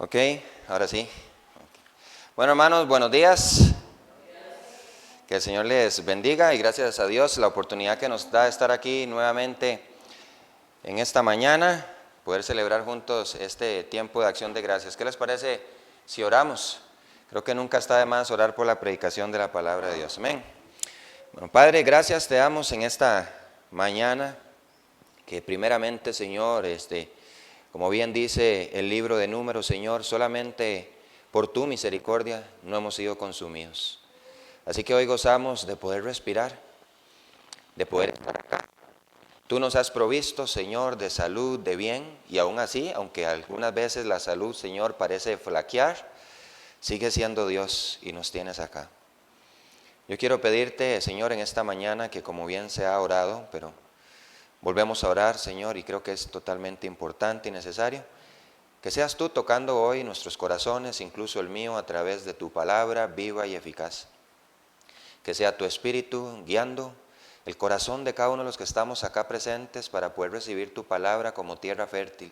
Ok, ahora sí. Bueno, hermanos, buenos días. Que el Señor les bendiga y gracias a Dios la oportunidad que nos da de estar aquí nuevamente en esta mañana, poder celebrar juntos este tiempo de acción de gracias. ¿Qué les parece si oramos? Creo que nunca está de más orar por la predicación de la palabra de Dios. Amén. Bueno, Padre, gracias te damos en esta mañana, que primeramente, Señor, como bien dice el libro de Números, Señor, solamente por tu misericordia no hemos sido consumidos. Así que hoy gozamos de poder respirar, de poder estar acá. Tú nos has provisto, Señor, de salud, de bien, y aún así, aunque algunas veces la salud, Señor, parece flaquear, sigue siendo Dios y nos tienes acá. Yo quiero pedirte, Señor, en esta mañana, que como bien se ha orado, pero volvemos a orar, Señor, y creo que es totalmente importante y necesario, que seas tú tocando hoy nuestros corazones, incluso el mío, a través de tu palabra viva y eficaz. Que sea tu Espíritu guiando el corazón de cada uno de los que estamos acá presentes para poder recibir tu palabra como tierra fértil.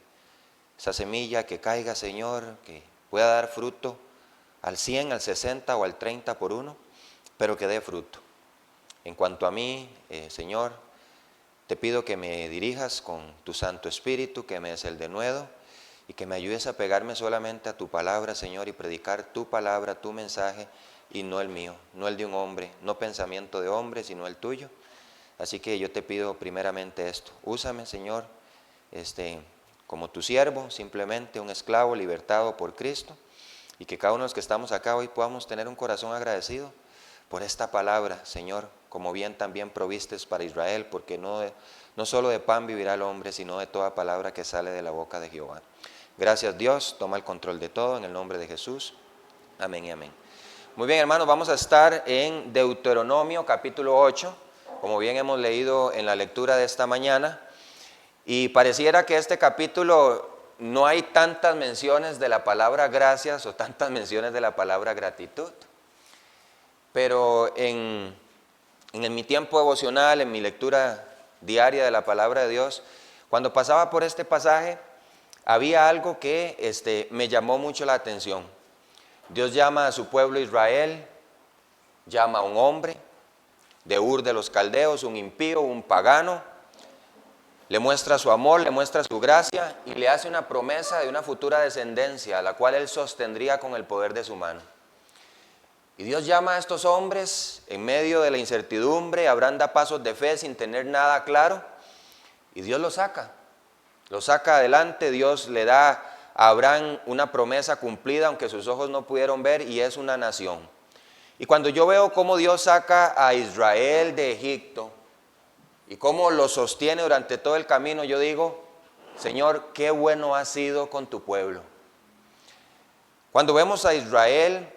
Esa semilla que caiga, Señor, que pueda dar fruto al 100, al 60 o al 30 por uno, pero que dé fruto. En cuanto a mí, Señor, te pido que me dirijas con tu Santo Espíritu, que me des el denuedo y que me ayudes a pegarme solamente a tu palabra, Señor, y predicar tu palabra, tu mensaje, y no el mío, no el de un hombre, no pensamiento de hombre, sino el tuyo. Así que yo te pido primeramente esto, úsame, Señor, como tu siervo, simplemente un esclavo libertado por Cristo, y que cada uno de los que estamos acá hoy podamos tener un corazón agradecido por esta palabra, Señor, como bien también provistes para Israel, porque no solo de pan vivirá el hombre, sino de toda palabra que sale de la boca de Jehová. Gracias, Dios, toma el control de todo en el nombre de Jesús. Amén y amén. Muy bien, hermanos, vamos a estar en Deuteronomio capítulo 8, como bien hemos leído en la lectura de esta mañana, y pareciera que este capítulo no hay tantas menciones de la palabra gracias o tantas menciones de la palabra gratitud, pero en mi tiempo devocional, en mi lectura diaria de la palabra de Dios, cuando pasaba por este pasaje, había algo que me llamó mucho la atención. Dios llama a su pueblo Israel, llama a un hombre de Ur de los Caldeos, un impío, un pagano, le muestra su amor, le muestra su gracia y le hace una promesa de una futura descendencia, a la cual él sostendría con el poder de su mano. Y Dios llama a estos hombres en medio de la incertidumbre. Abraham da pasos de fe sin tener nada claro, y Dios lo saca adelante. Dios le da a Abraham una promesa cumplida, aunque sus ojos no pudieron ver, y es una nación. Y cuando yo veo cómo Dios saca a Israel de Egipto y cómo lo sostiene durante todo el camino, yo digo, Señor, qué bueno has sido con tu pueblo. Cuando vemos a Israel,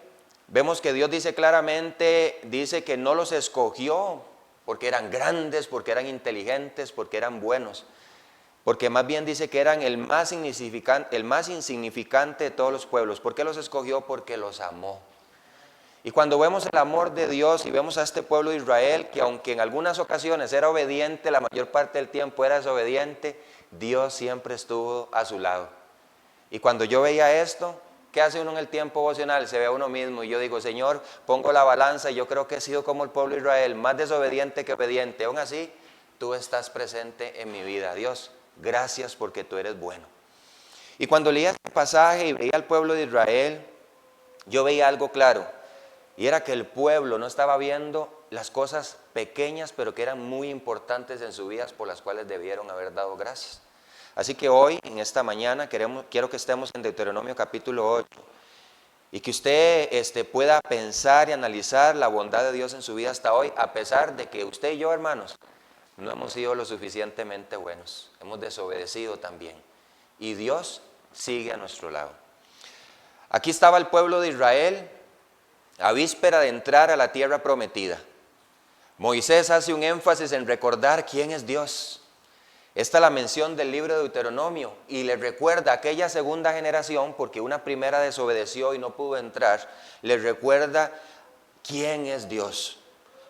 vemos que Dios dice claramente, dice que no los escogió porque eran grandes, porque eran inteligentes, porque eran buenos, porque más bien dice que eran el más insignificante de todos los pueblos. ¿Por qué los escogió? Porque los amó. Y cuando vemos el amor de Dios y vemos a este pueblo de Israel, que aunque en algunas ocasiones era obediente, la mayor parte del tiempo era desobediente, Dios siempre estuvo a su lado. Y cuando yo veía esto, ¿qué hace uno en el tiempo devocional? Se ve a uno mismo y yo digo, Señor, pongo la balanza y yo creo que he sido como el pueblo de Israel, más desobediente que obediente. Aún así, tú estás presente en mi vida. Dios, gracias porque tú eres bueno. Y cuando leía este pasaje y veía al pueblo de Israel, yo veía algo claro, y era que el pueblo no estaba viendo las cosas pequeñas, pero que eran muy importantes en sus vidas, por las cuales debieron haber dado gracias. Así que hoy, en esta mañana, quiero que estemos en Deuteronomio capítulo 8, y que usted pueda pensar y analizar la bondad de Dios en su vida hasta hoy, a pesar de que usted y yo, hermanos, no hemos sido lo suficientemente buenos, hemos desobedecido también, y Dios sigue a nuestro lado. Aquí estaba el pueblo de Israel a víspera de entrar a la tierra prometida. Moisés hace un énfasis en recordar quién es Dios. Esta es la mención del libro de Deuteronomio, y le recuerda a aquella segunda generación, porque una primera desobedeció y no pudo entrar, le recuerda quién es Dios,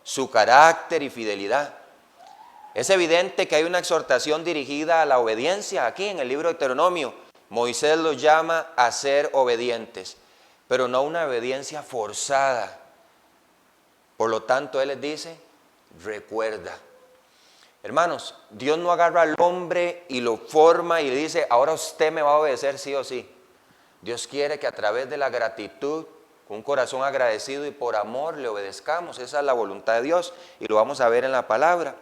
su carácter y fidelidad. Es evidente que hay una exhortación dirigida a la obediencia aquí en el libro de Deuteronomio. Moisés los llama a ser obedientes, pero no una obediencia forzada. Por lo tanto, Él les dice, recuerda. Hermanos, Dios no agarra al hombre y lo forma y le dice, ahora usted me va a obedecer sí o sí. Dios quiere que a través de la gratitud, con un corazón agradecido y por amor le obedezcamos. Esa es la voluntad de Dios y lo vamos a ver en la palabra.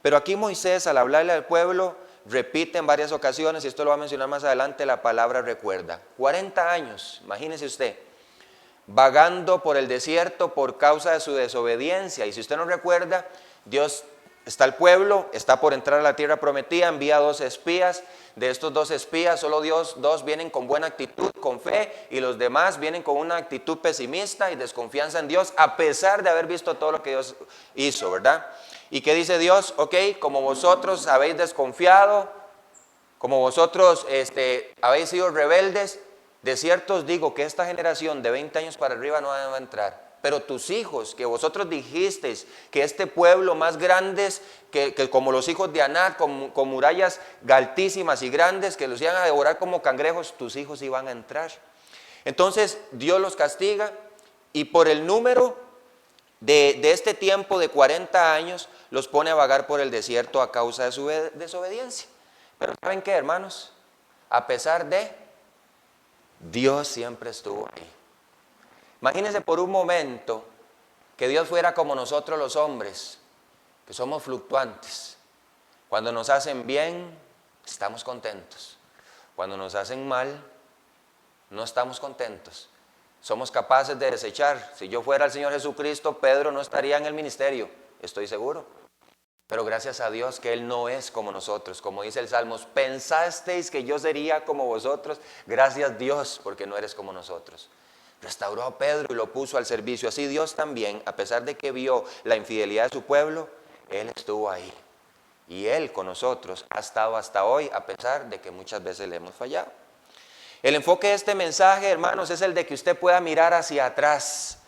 Pero aquí Moisés, al hablarle al pueblo, repite en varias ocasiones, y esto lo va a mencionar más adelante, la palabra recuerda. 40 años, imagínese usted, vagando por el desierto por causa de su desobediencia. Y si usted no recuerda, Dios está el pueblo, está por entrar a la tierra prometida, envía 2 espías. De estos 2 espías, solo dos vienen con buena actitud, con fe, y los demás vienen con una actitud pesimista y desconfianza en Dios, a pesar de haber visto todo lo que Dios hizo, ¿verdad? ¿Y qué dice Dios? Ok, como vosotros habéis desconfiado, como vosotros habéis sido rebeldes, de cierto os digo que esta generación de 20 años para arriba no va a entrar. Pero tus hijos, que vosotros dijisteis que este pueblo más grandes, que como los hijos de Anac, con murallas altísimas y grandes, que los iban a devorar como cangrejos, tus hijos iban a entrar. Entonces Dios los castiga y por el número de este tiempo de 40 años, los pone a vagar por el desierto a causa de su desobediencia. Pero ¿saben qué, hermanos? A pesar de, Dios siempre estuvo ahí. Imagínense por un momento que Dios fuera como nosotros los hombres, que somos fluctuantes. Cuando nos hacen bien, estamos contentos. Cuando nos hacen mal, no estamos contentos. Somos capaces de desechar. Si yo fuera el Señor Jesucristo, Pedro no estaría en el ministerio, estoy seguro. Pero gracias a Dios que Él no es como nosotros. Como dice el Salmos, pensasteis que yo sería como vosotros. Gracias Dios porque no eres como nosotros. Restauró a Pedro y lo puso al servicio. Así Dios también, a pesar de que vio la infidelidad de su pueblo, Él estuvo ahí. Y Él con nosotros ha estado hasta hoy, a pesar de que muchas veces le hemos fallado. El enfoque de este mensaje, hermanos, es el de que usted pueda mirar hacia atrás.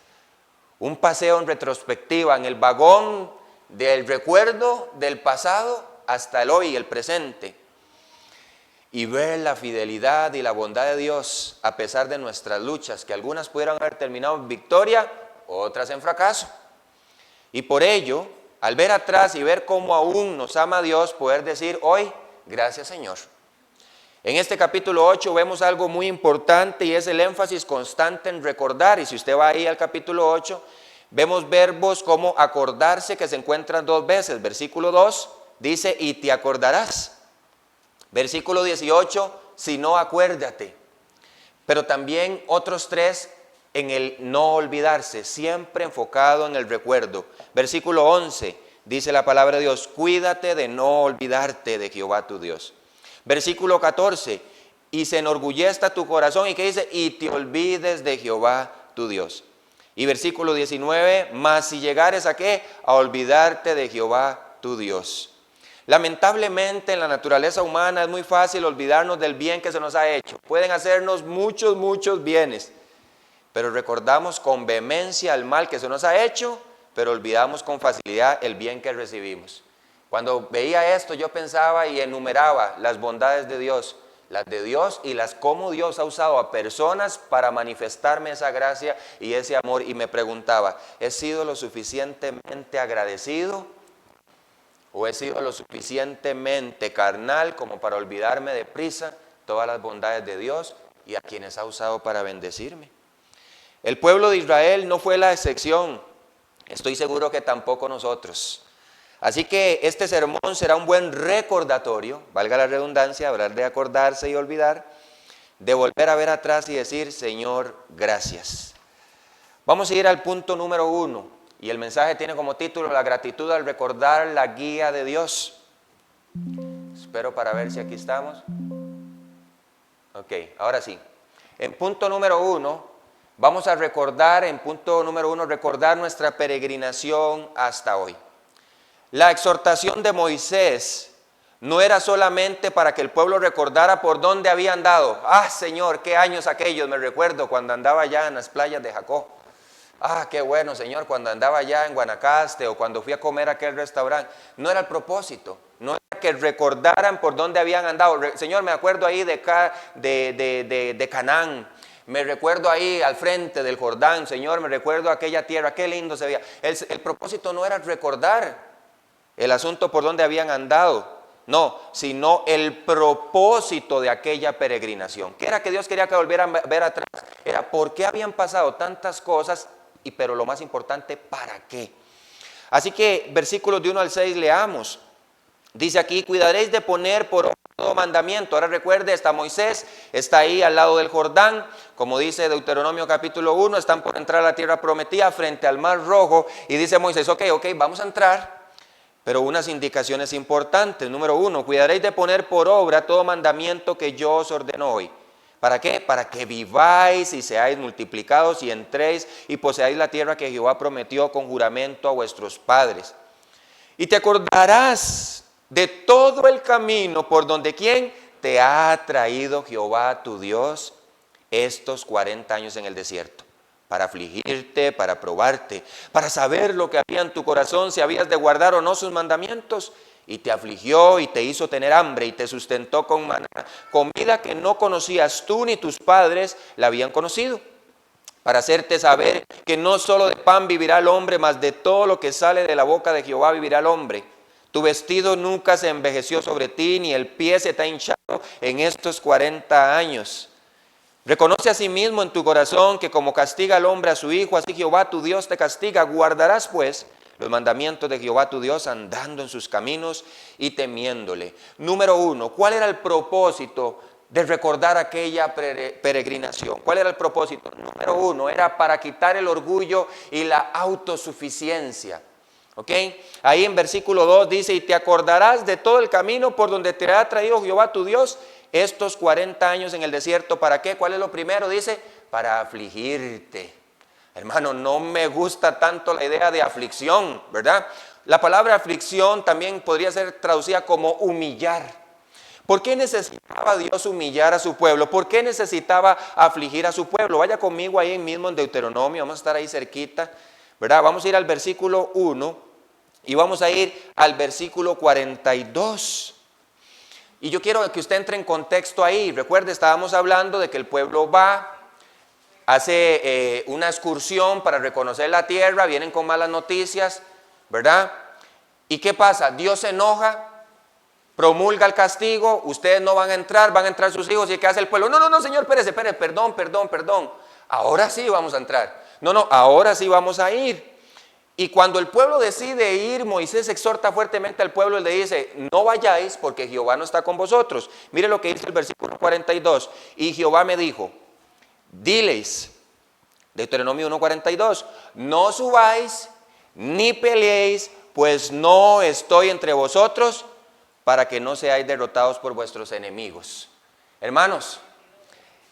Un paseo en retrospectiva, en el vagón del recuerdo del pasado hasta el hoy, el presente. Y ver la fidelidad y la bondad de Dios a pesar de nuestras luchas, que algunas pudieran haber terminado en victoria, otras en fracaso. Y por ello, al ver atrás y ver cómo aún nos ama Dios, poder decir hoy, gracias Señor. En este capítulo 8 vemos algo muy importante y es el énfasis constante en recordar. Y si usted va ahí al capítulo 8, vemos verbos como acordarse que se encuentran 2 veces. Versículo 2 dice, y te acordarás. Versículo 18, si no, acuérdate. Pero también otros 3 en el no olvidarse, siempre enfocado en el recuerdo. Versículo 11, dice la palabra de Dios, cuídate de no olvidarte de Jehová tu Dios. Versículo 14, y se enorgullezca tu corazón, y que dice, y te olvides de Jehová tu Dios. Y versículo 19, mas si llegares a ¿qué? A olvidarte de Jehová tu Dios. Lamentablemente en la naturaleza humana es muy fácil olvidarnos del bien que se nos ha hecho. Pueden hacernos muchos bienes, pero recordamos con vehemencia el mal que se nos ha hecho, pero olvidamos con facilidad el bien que recibimos. Cuando veía esto yo pensaba y enumeraba las bondades de Dios, las de Dios y las cómo Dios ha usado a personas para manifestarme esa gracia y ese amor, y me preguntaba, ¿he sido lo suficientemente agradecido? ¿O he sido lo suficientemente carnal como para olvidarme deprisa todas las bondades de Dios y a quienes ha usado para bendecirme? El pueblo de Israel no fue la excepción. Estoy seguro que tampoco nosotros. Así que este sermón será un buen recordatorio, valga la redundancia, hablar de acordarse y olvidar, de volver a ver atrás y decir, Señor, gracias. Vamos a ir al punto número 1. Y el mensaje tiene como título, la gratitud al recordar la guía de Dios. Espero para ver si aquí estamos. Ok, ahora sí. En punto número 1, vamos a recordar, recordar nuestra peregrinación hasta hoy. La exhortación de Moisés no era solamente para que el pueblo recordara por dónde había andado. Ah, Señor, qué años aquellos, me recuerdo cuando andaba allá en las playas de Jacob. Ah, qué bueno, Señor, cuando andaba allá en Guanacaste o cuando fui a comer a aquel restaurante. No era el propósito. No era que recordaran por dónde habían andado. Señor, me acuerdo ahí de Canaán. Me recuerdo ahí al frente del Jordán. Señor, me recuerdo aquella tierra. Qué lindo se veía. El propósito no era recordar el asunto por dónde habían andado. No, sino el propósito de aquella peregrinación. ¿Qué era que Dios quería que volvieran a ver atrás? Era por qué habían pasado tantas cosas, pero lo más importante, ¿para qué? Así que versículos de 1 al 6 leamos. Dice aquí, cuidaréis de poner por obra todo mandamiento. Ahora recuerde, está Moisés, está ahí al lado del Jordán, como dice Deuteronomio capítulo 1, están por entrar a la tierra prometida frente al Mar Rojo, y dice Moisés, ok, vamos a entrar. Pero unas indicaciones importantes. Número 1, cuidaréis de poner por obra todo mandamiento que yo os ordeno hoy. ¿Para qué? Para que viváis y seáis multiplicados y entréis y poseáis la tierra que Jehová prometió con juramento a vuestros padres. Y te acordarás de todo el camino por donde ¿quién? Te ha traído Jehová tu Dios estos 40 años en el desierto. Para afligirte, para probarte, para saber lo que había en tu corazón, si habías de guardar o no sus mandamientos. Y te afligió y te hizo tener hambre y te sustentó con maná, comida que no conocías tú ni tus padres la habían conocido. Para hacerte saber que no solo de pan vivirá el hombre, mas de todo lo que sale de la boca de Jehová vivirá el hombre. Tu vestido nunca se envejeció sobre ti, ni el pie se te ha hinchado en estos 40 años. Reconoce a sí mismo en tu corazón que como castiga al hombre a su hijo, así Jehová tu Dios te castiga. Guardarás pues los mandamientos de Jehová tu Dios, andando en sus caminos y temiéndole. Número 1, ¿cuál era el propósito de recordar aquella peregrinación? ¿Cuál era el propósito? Número 1, era para quitar el orgullo y la autosuficiencia. ¿Ok? Ahí en versículo 2 dice, y te acordarás de todo el camino por donde te ha traído Jehová tu Dios estos 40 años en el desierto. ¿Para qué? ¿Cuál es lo primero? Dice, para afligirte. Hermano, no me gusta tanto la idea de aflicción, ¿verdad? La palabra aflicción también podría ser traducida como humillar. ¿Por qué necesitaba Dios humillar a su pueblo? ¿Por qué necesitaba afligir a su pueblo? Vaya conmigo ahí mismo en Deuteronomio, vamos a estar ahí cerquita, ¿verdad? Vamos a ir al versículo 1 y vamos a ir al versículo 42. Y yo quiero que usted entre en contexto ahí. Recuerde, estábamos hablando de que el pueblo va, hace una excursión para reconocer la tierra, vienen con malas noticias, ¿verdad? ¿Y qué pasa? Dios se enoja, promulga el castigo, ustedes no van a entrar sus hijos. ¿Y qué hace el pueblo? No, Señor, espérese, perdón. Ahora sí vamos a entrar. No, ahora sí vamos a ir. Y cuando el pueblo decide ir, Moisés exhorta fuertemente al pueblo y le dice, no vayáis porque Jehová no está con vosotros. Mire lo que dice el versículo 42. Y Jehová me dijo, diles, Deuteronomio 1:42, no subáis ni peleéis, pues no estoy entre vosotros, para que no seáis derrotados por vuestros enemigos. Hermanos,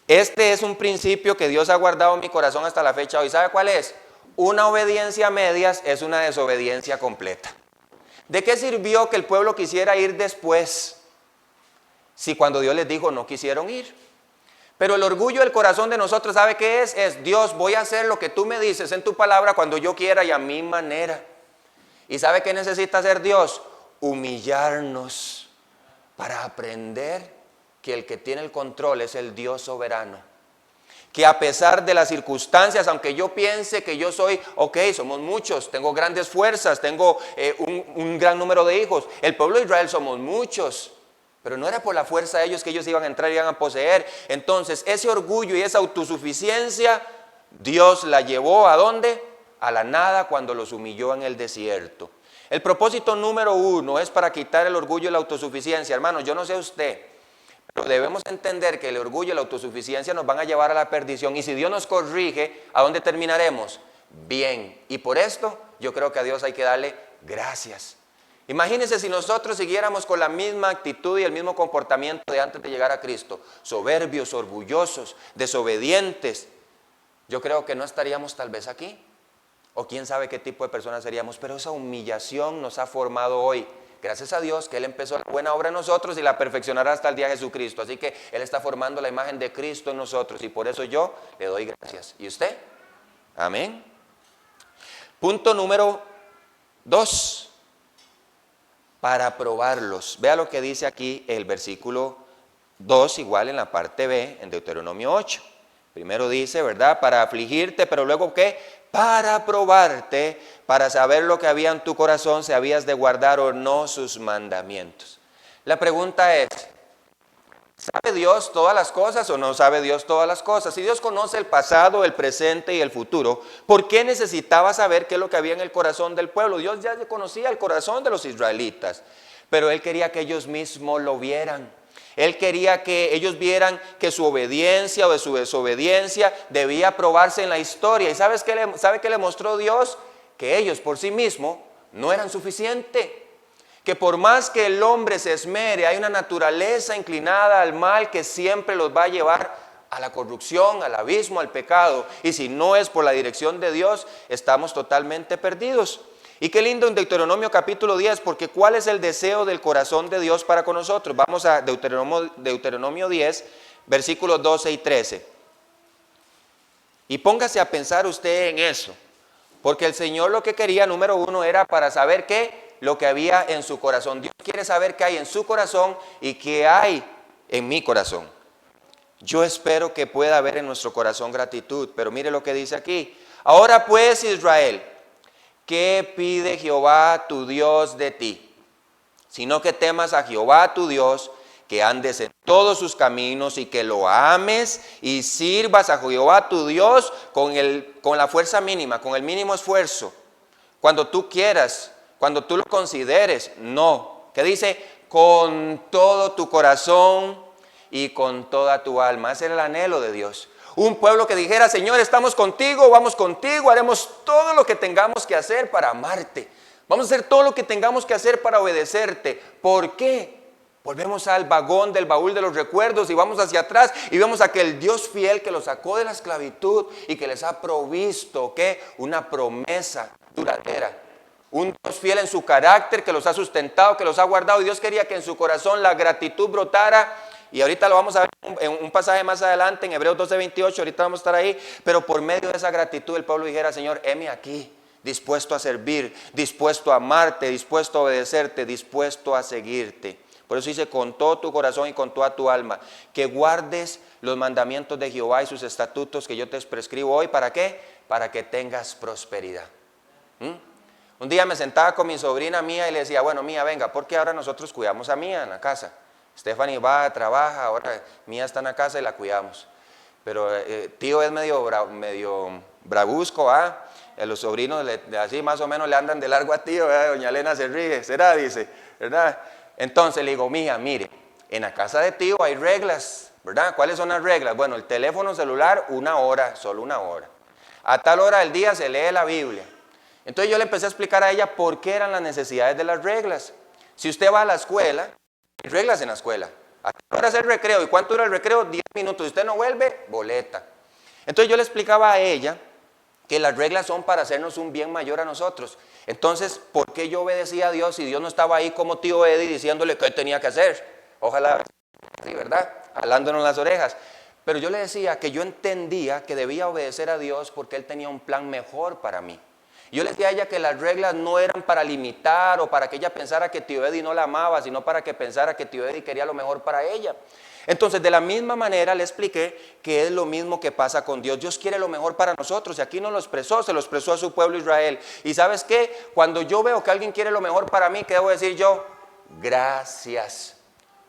este es un principio que Dios ha guardado en mi corazón hasta la fecha hoy. ¿Sabe cuál es? Una obediencia a medias es una desobediencia completa. ¿De qué sirvió que el pueblo quisiera ir después si cuando Dios les dijo no quisieron ir? Pero el orgullo del corazón de nosotros, ¿sabe qué es? Es Dios, voy a hacer lo que tú me dices en tu palabra cuando yo quiera y a mi manera. ¿Y sabe qué necesita hacer Dios? Humillarnos para aprender que el que tiene el control es el Dios soberano. Que a pesar de las circunstancias, aunque yo piense que yo soy, somos muchos, tengo grandes fuerzas, tengo un gran número de hijos. El pueblo de Israel somos muchos, pero no era por la fuerza de ellos que ellos iban a entrar y iban a poseer. Entonces, ese orgullo y esa autosuficiencia, Dios la llevó ¿a dónde? A la nada cuando los humilló en el desierto. El propósito número 1 es para quitar el orgullo y la autosuficiencia. Hermanos, yo no sé usted, pero debemos entender que el orgullo y la autosuficiencia nos van a llevar a la perdición. Y si Dios nos corrige, ¿a dónde terminaremos? Bien. Y por esto yo creo que a Dios hay que darle gracias. Imagínense si nosotros siguiéramos con la misma actitud y el mismo comportamiento de antes de llegar a Cristo. Soberbios, orgullosos, desobedientes. Yo creo que no estaríamos tal vez aquí. O quién sabe qué tipo de personas seríamos. Pero esa humillación nos ha formado hoy. Gracias a Dios que Él empezó la buena obra en nosotros y la perfeccionará hasta el día de Jesucristo. Así que Él está formando la imagen de Cristo en nosotros y por eso yo le doy gracias. ¿Y usted? Amén. Punto número 2, para probarlos. Vea lo que dice aquí el versículo 2, igual en la parte B, en Deuteronomio 8. Primero dice, ¿verdad? Para afligirte, pero luego ¿qué? Para probarte, para saber lo que había en tu corazón, si habías de guardar o no sus mandamientos. La pregunta es, ¿sabe Dios todas las cosas o no sabe Dios todas las cosas? Si Dios conoce el pasado, el presente y el futuro, ¿por qué necesitaba saber qué es lo que había en el corazón del pueblo? Dios ya conocía el corazón de los israelitas, pero Él quería que ellos mismos lo vieran. Él quería que ellos vieran que su obediencia o de su desobediencia debía probarse en la historia. ¿Y sabe qué le mostró Dios? Que ellos por sí mismos no eran suficientes. Que por más que el hombre se esmere, hay una naturaleza inclinada al mal que siempre los va a llevar a la corrupción, al abismo, al pecado. Y si no es por la dirección de Dios, estamos totalmente perdidos. Y qué lindo en Deuteronomio capítulo 10, porque ¿cuál es el deseo del corazón de Dios para con nosotros? Vamos a Deuteronomio 10, versículos 12 y 13. Y póngase a pensar usted en eso, porque el Señor lo que quería, número 1, era para saber qué, lo que había en su corazón. Dios quiere saber qué hay en su corazón y qué hay en mi corazón. Yo espero que pueda haber en nuestro corazón gratitud, pero mire lo que dice aquí. Ahora pues, Israel, ¿qué pide Jehová tu Dios de ti? Sino que temas a Jehová tu Dios, que andes en todos sus caminos y que lo ames y sirvas a Jehová tu Dios con la fuerza mínima, con el mínimo esfuerzo. Cuando tú quieras, cuando tú lo consideres, no. ¿Qué dice? Con todo tu corazón y con toda tu alma. Ese era el anhelo de Dios. Un pueblo que dijera, Señor, estamos contigo, vamos contigo, haremos todo lo que tengamos que hacer para amarte. Vamos a hacer todo lo que tengamos que hacer para obedecerte. ¿Por qué? Volvemos al vagón del baúl de los recuerdos y vamos hacia atrás y vemos a aquel Dios fiel que los sacó de la esclavitud y que les ha provisto, ¿qué? Una promesa duradera. Un Dios fiel en su carácter que los ha sustentado, que los ha guardado. Y Dios quería que en su corazón la gratitud brotara. Y ahorita lo vamos a ver en un pasaje más adelante, en Hebreos 12:28, ahorita vamos a estar ahí. Pero por medio de esa gratitud el pueblo dijera, Señor, heme aquí, dispuesto a servir, dispuesto a amarte, dispuesto a obedecerte, dispuesto a seguirte. Por eso dice, con todo tu corazón y con toda tu alma, que guardes los mandamientos de Jehová y sus estatutos que yo te prescribo hoy. ¿Para qué? Para que tengas prosperidad. Un día me sentaba con mi sobrina Mía y le decía, bueno, Mía, venga, porque ahora nosotros cuidamos a Mía en la casa. Stephanie va, trabaja, ahora Mía está en la casa y la cuidamos. Pero tío es medio bravusco, ¿ah? Los sobrinos así más o menos le andan de largo a tío, ¿verdad? Doña Elena se ríe, será, dice, ¿verdad? Entonces le digo, Mía, mire, en la casa de tío hay reglas, ¿verdad? ¿Cuáles son las reglas? Bueno, el teléfono celular, 1 hora, solo 1 hora. A tal hora del día se lee la Biblia. Entonces yo le empecé a explicar a ella por qué eran las necesidades de las reglas. Si usted va a la escuela, hay reglas en la escuela. ¿A qué hora es el recreo? ¿Y cuánto dura el recreo? 10 minutos. Si usted no vuelve, boleta. Entonces yo le explicaba a ella que las reglas son para hacernos un bien mayor a nosotros. Entonces, ¿por qué yo obedecía a Dios si Dios no estaba ahí como tío Eddie diciéndole qué tenía que hacer? Ojalá, sí, ¿verdad? Jalándonos las orejas. Pero yo le decía que yo entendía que debía obedecer a Dios porque Él tenía un plan mejor para mí. Yo le decía a ella que las reglas no eran para limitar o para que ella pensara que tío Eddie no la amaba, sino para que pensara que tío Eddie quería lo mejor para ella. Entonces, de la misma manera le expliqué que es lo mismo que pasa con Dios. Dios quiere lo mejor para nosotros y aquí no lo expresó, se lo expresó a su pueblo Israel. Y ¿sabes qué? Cuando yo veo que alguien quiere lo mejor para mí, ¿qué debo decir yo? Gracias.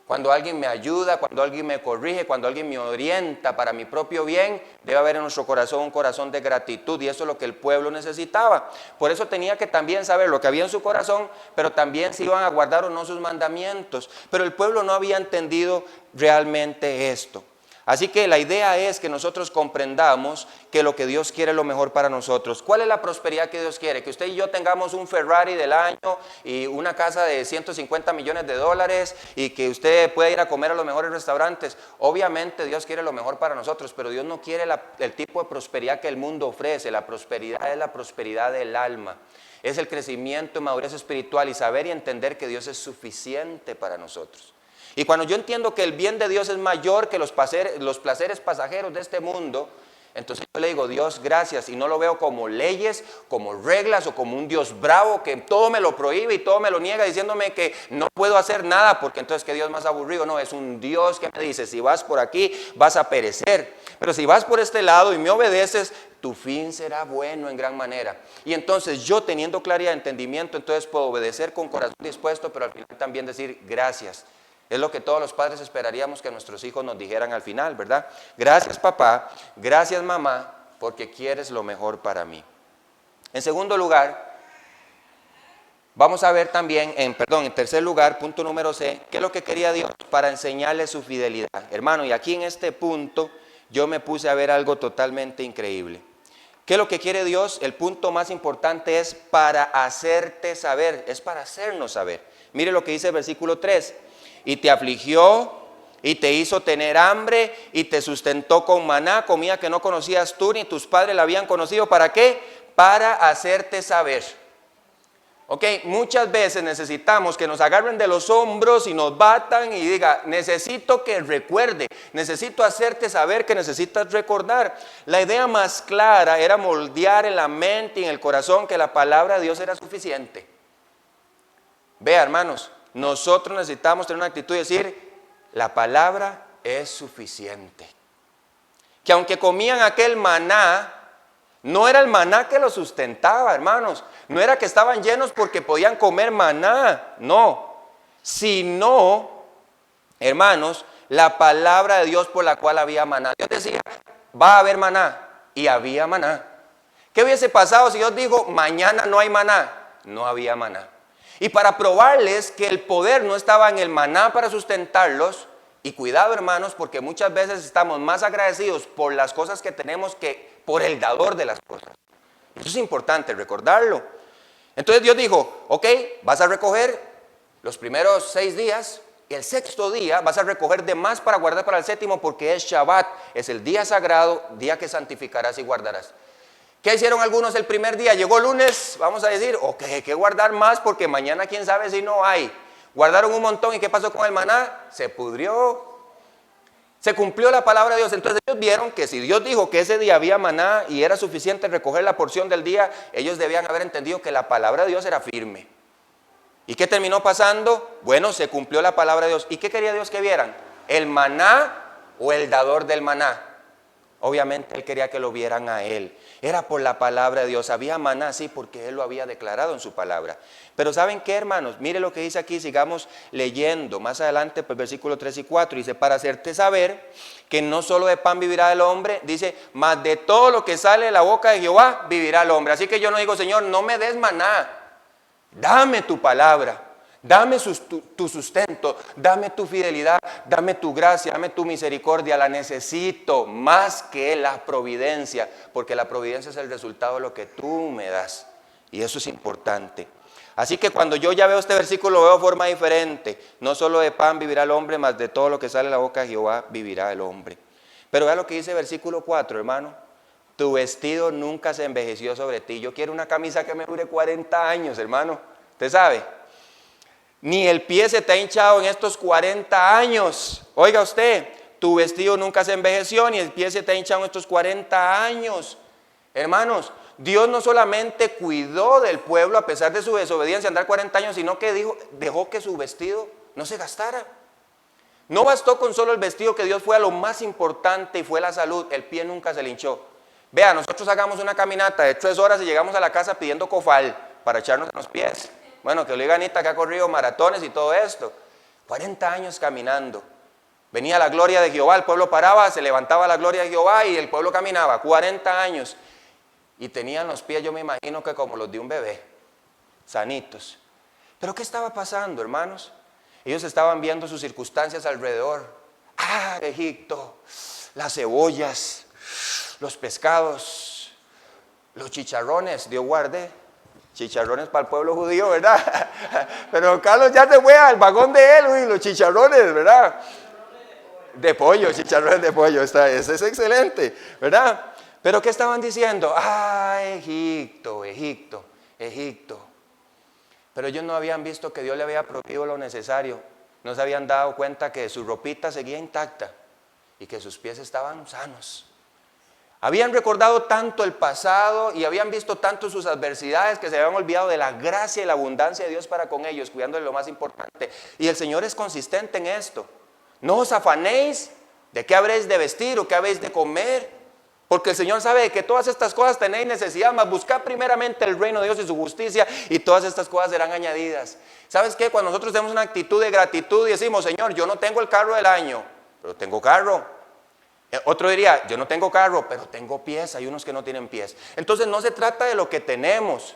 Cuando alguien me ayuda, cuando alguien me corrige, cuando alguien me orienta para mi propio bien, debe haber en nuestro corazón un corazón de gratitud y eso es lo que el pueblo necesitaba. Por eso tenía que también saber lo que había en su corazón, pero también si iban a guardar o no sus mandamientos. Pero el pueblo no había entendido realmente esto. Así que la idea es que nosotros comprendamos que lo que Dios quiere es lo mejor para nosotros. ¿Cuál es la prosperidad que Dios quiere? Que usted y yo tengamos un Ferrari del año y una casa de 150 millones de dólares y que usted pueda ir a comer a los mejores restaurantes. Obviamente Dios quiere lo mejor para nosotros, pero Dios no quiere el tipo de prosperidad que el mundo ofrece. La prosperidad es la prosperidad del alma. Es el crecimiento y madurez espiritual y saber y entender que Dios es suficiente para nosotros. Y cuando yo entiendo que el bien de Dios es mayor que los placeres pasajeros de este mundo, Entonces yo le digo, Dios, gracias, y no lo veo como leyes, como reglas o como un Dios bravo que todo me lo prohíbe y todo me lo niega diciéndome que no puedo hacer nada porque entonces que Dios más aburrido. No, es un Dios que me dice, si vas por aquí vas a perecer, pero si vas por este lado y me obedeces, tu fin será bueno en gran manera. Y entonces yo teniendo claridad de entendimiento, entonces puedo obedecer con corazón dispuesto, pero al final también decir gracias. Es lo que todos los padres esperaríamos que nuestros hijos nos dijeran al final, ¿verdad? Gracias papá, gracias mamá, porque quieres lo mejor para mí. En segundo lugar, vamos a ver también, en tercer lugar, punto número C, ¿qué es lo que quería Dios? Para enseñarle su fidelidad. Hermano, y aquí en este punto yo me puse a ver algo totalmente increíble. ¿Qué es lo que quiere Dios? El punto más importante es para hacerte saber, es para hacernos saber. Mire lo que dice el versículo 3. Y te afligió, y te hizo tener hambre, y te sustentó con maná, comida que no conocías tú, ni tus padres la habían conocido. ¿Para qué? Para hacerte saber. Ok, muchas veces necesitamos que nos agarren de los hombros y nos batan y diga, necesito que recuerde, necesito hacerte saber que necesitas recordar. La idea más clara era moldear en la mente y en el corazón que la palabra de Dios era suficiente. Vea, hermanos, nosotros necesitamos tener una actitud de decir, la palabra es suficiente. Que aunque comían aquel maná, no era el maná que los sustentaba, hermanos. No era que estaban llenos porque podían comer maná, no. Sino, hermanos, la palabra de Dios por la cual había maná. Dios decía, va a haber maná, y había maná. ¿Qué hubiese pasado si Dios dijo, mañana no hay maná? No había maná. Y para probarles que el poder no estaba en el maná para sustentarlos, y cuidado hermanos, porque muchas veces estamos más agradecidos por las cosas que tenemos que por el dador de las cosas. Eso es importante recordarlo. Entonces Dios dijo, ok, vas a recoger los primeros 6 días, y el sexto día vas a recoger de más para guardar para el séptimo, porque es Shabbat, es el día sagrado, día que santificarás y guardarás. ¿Qué hicieron algunos el primer día? Llegó lunes, vamos a decir, ok, hay que guardar más porque mañana quién sabe si no hay. Guardaron un montón, ¿y qué pasó con el maná? Se pudrió. Se cumplió la palabra de Dios. Entonces ellos vieron que si Dios dijo que ese día había maná y era suficiente recoger la porción del día, ellos debían haber entendido que la palabra de Dios era firme. ¿Y qué terminó pasando? Bueno, se cumplió la palabra de Dios. ¿Y qué quería Dios que vieran? ¿El maná o el dador del maná? Obviamente Él quería que lo vieran a Él. Era por la palabra de Dios. Había maná, sí, porque Él lo había declarado en su palabra. Pero ¿saben qué, hermanos? Mire lo que dice aquí, sigamos leyendo. Más adelante, pues versículos 3 y 4. Dice, para hacerte saber que no solo de pan vivirá el hombre, dice, mas de todo lo que sale de la boca de Jehová vivirá el hombre. Así que yo no digo, Señor, no me des maná. Dame tu palabra. Dame tu sustento, dame tu fidelidad, dame tu gracia, dame tu misericordia. La necesito más que la providencia, porque la providencia es el resultado de lo que tú me das. Y eso es importante. Así que cuando yo ya veo este versículo, lo veo de forma diferente. No solo de pan vivirá el hombre, mas de todo lo que sale de la boca de Jehová vivirá el hombre. Pero vea lo que dice el versículo 4, hermano. Tu vestido nunca se envejeció sobre ti. Yo quiero una camisa que me dure 40 años, hermano. ¿Usted sabe? Ni el pie se te ha hinchado en estos 40 años. Oiga usted, tu vestido nunca se envejeció, ni el pie se te ha hinchado en estos 40 años. Hermanos, Dios no solamente cuidó del pueblo a pesar de su desobediencia, andar 40 años, sino que dejó que su vestido no se gastara. No bastó con solo el vestido, que Dios fue a lo más importante y fue la salud. El pie nunca se le hinchó. Vea, nosotros hagamos una caminata de 3 horas y llegamos a la casa pidiendo cofal para echarnos en los pies. Bueno, que lo diga Anita, que ha corrido maratones y todo esto. 40 años caminando. Venía la gloria de Jehová, el pueblo paraba, se levantaba la gloria de Jehová y el pueblo caminaba. 40 años. Y tenían los pies, yo me imagino que como los de un bebé, sanitos. Pero ¿qué estaba pasando, hermanos? Ellos estaban viendo sus circunstancias alrededor. Ah, Egipto, las cebollas, los pescados, los chicharrones, Dios guarde. Chicharrones para el pueblo judío, ¿verdad? Pero Carlos ya se fue al vagón de él, uy, los chicharrones, ¿verdad? De pollo, chicharrones de pollo, ese es excelente, ¿verdad? Pero ¿qué estaban diciendo? Ah, Egipto, Egipto, Egipto. Pero ellos no habían visto que Dios le había prohibido lo necesario. No se habían dado cuenta que su ropita seguía intacta y que sus pies estaban sanos. Habían recordado tanto el pasado y habían visto tanto sus adversidades que se habían olvidado de la gracia y la abundancia de Dios para con ellos, cuidando de lo más importante. Y el Señor es consistente en esto. No os afanéis de qué habréis de vestir o qué habéis de comer, porque el Señor sabe de que todas estas cosas tenéis necesidad, mas buscad primeramente el reino de Dios y su justicia, y todas estas cosas serán añadidas. ¿Sabes qué? Cuando nosotros tenemos una actitud de gratitud y decimos, Señor, yo no tengo el carro del año, pero tengo carro. Otro diría, yo no tengo carro, pero tengo pies. Hay unos que no tienen pies. Entonces no se trata de lo que tenemos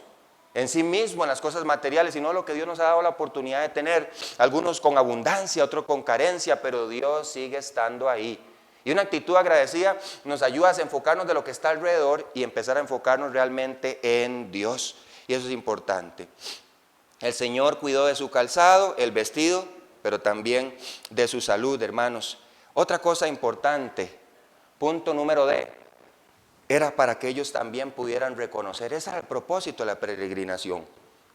en sí mismo, en las cosas materiales, sino lo que Dios nos ha dado la oportunidad de tener. Algunos con abundancia, otros con carencia, pero Dios sigue estando ahí. Y una actitud agradecida nos ayuda a enfocarnos de lo que está alrededor y empezar a enfocarnos realmente en Dios. Y eso es importante. El Señor cuidó de su calzado, el vestido, pero también de su salud, hermanos. Otra cosa importante, punto número D, era para que ellos también pudieran reconocer. Ese era el propósito de la peregrinación.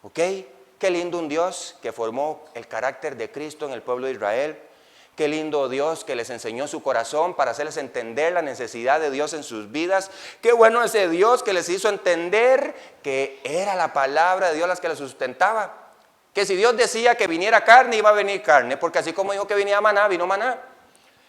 ¿Ok? Qué lindo un Dios que formó el carácter de Cristo en el pueblo de Israel. Qué lindo Dios que les enseñó su corazón para hacerles entender la necesidad de Dios en sus vidas. Qué bueno ese Dios que les hizo entender que era la palabra de Dios la que les sustentaba. Que si Dios decía que viniera carne, iba a venir carne, porque así como dijo que venía maná, vino maná.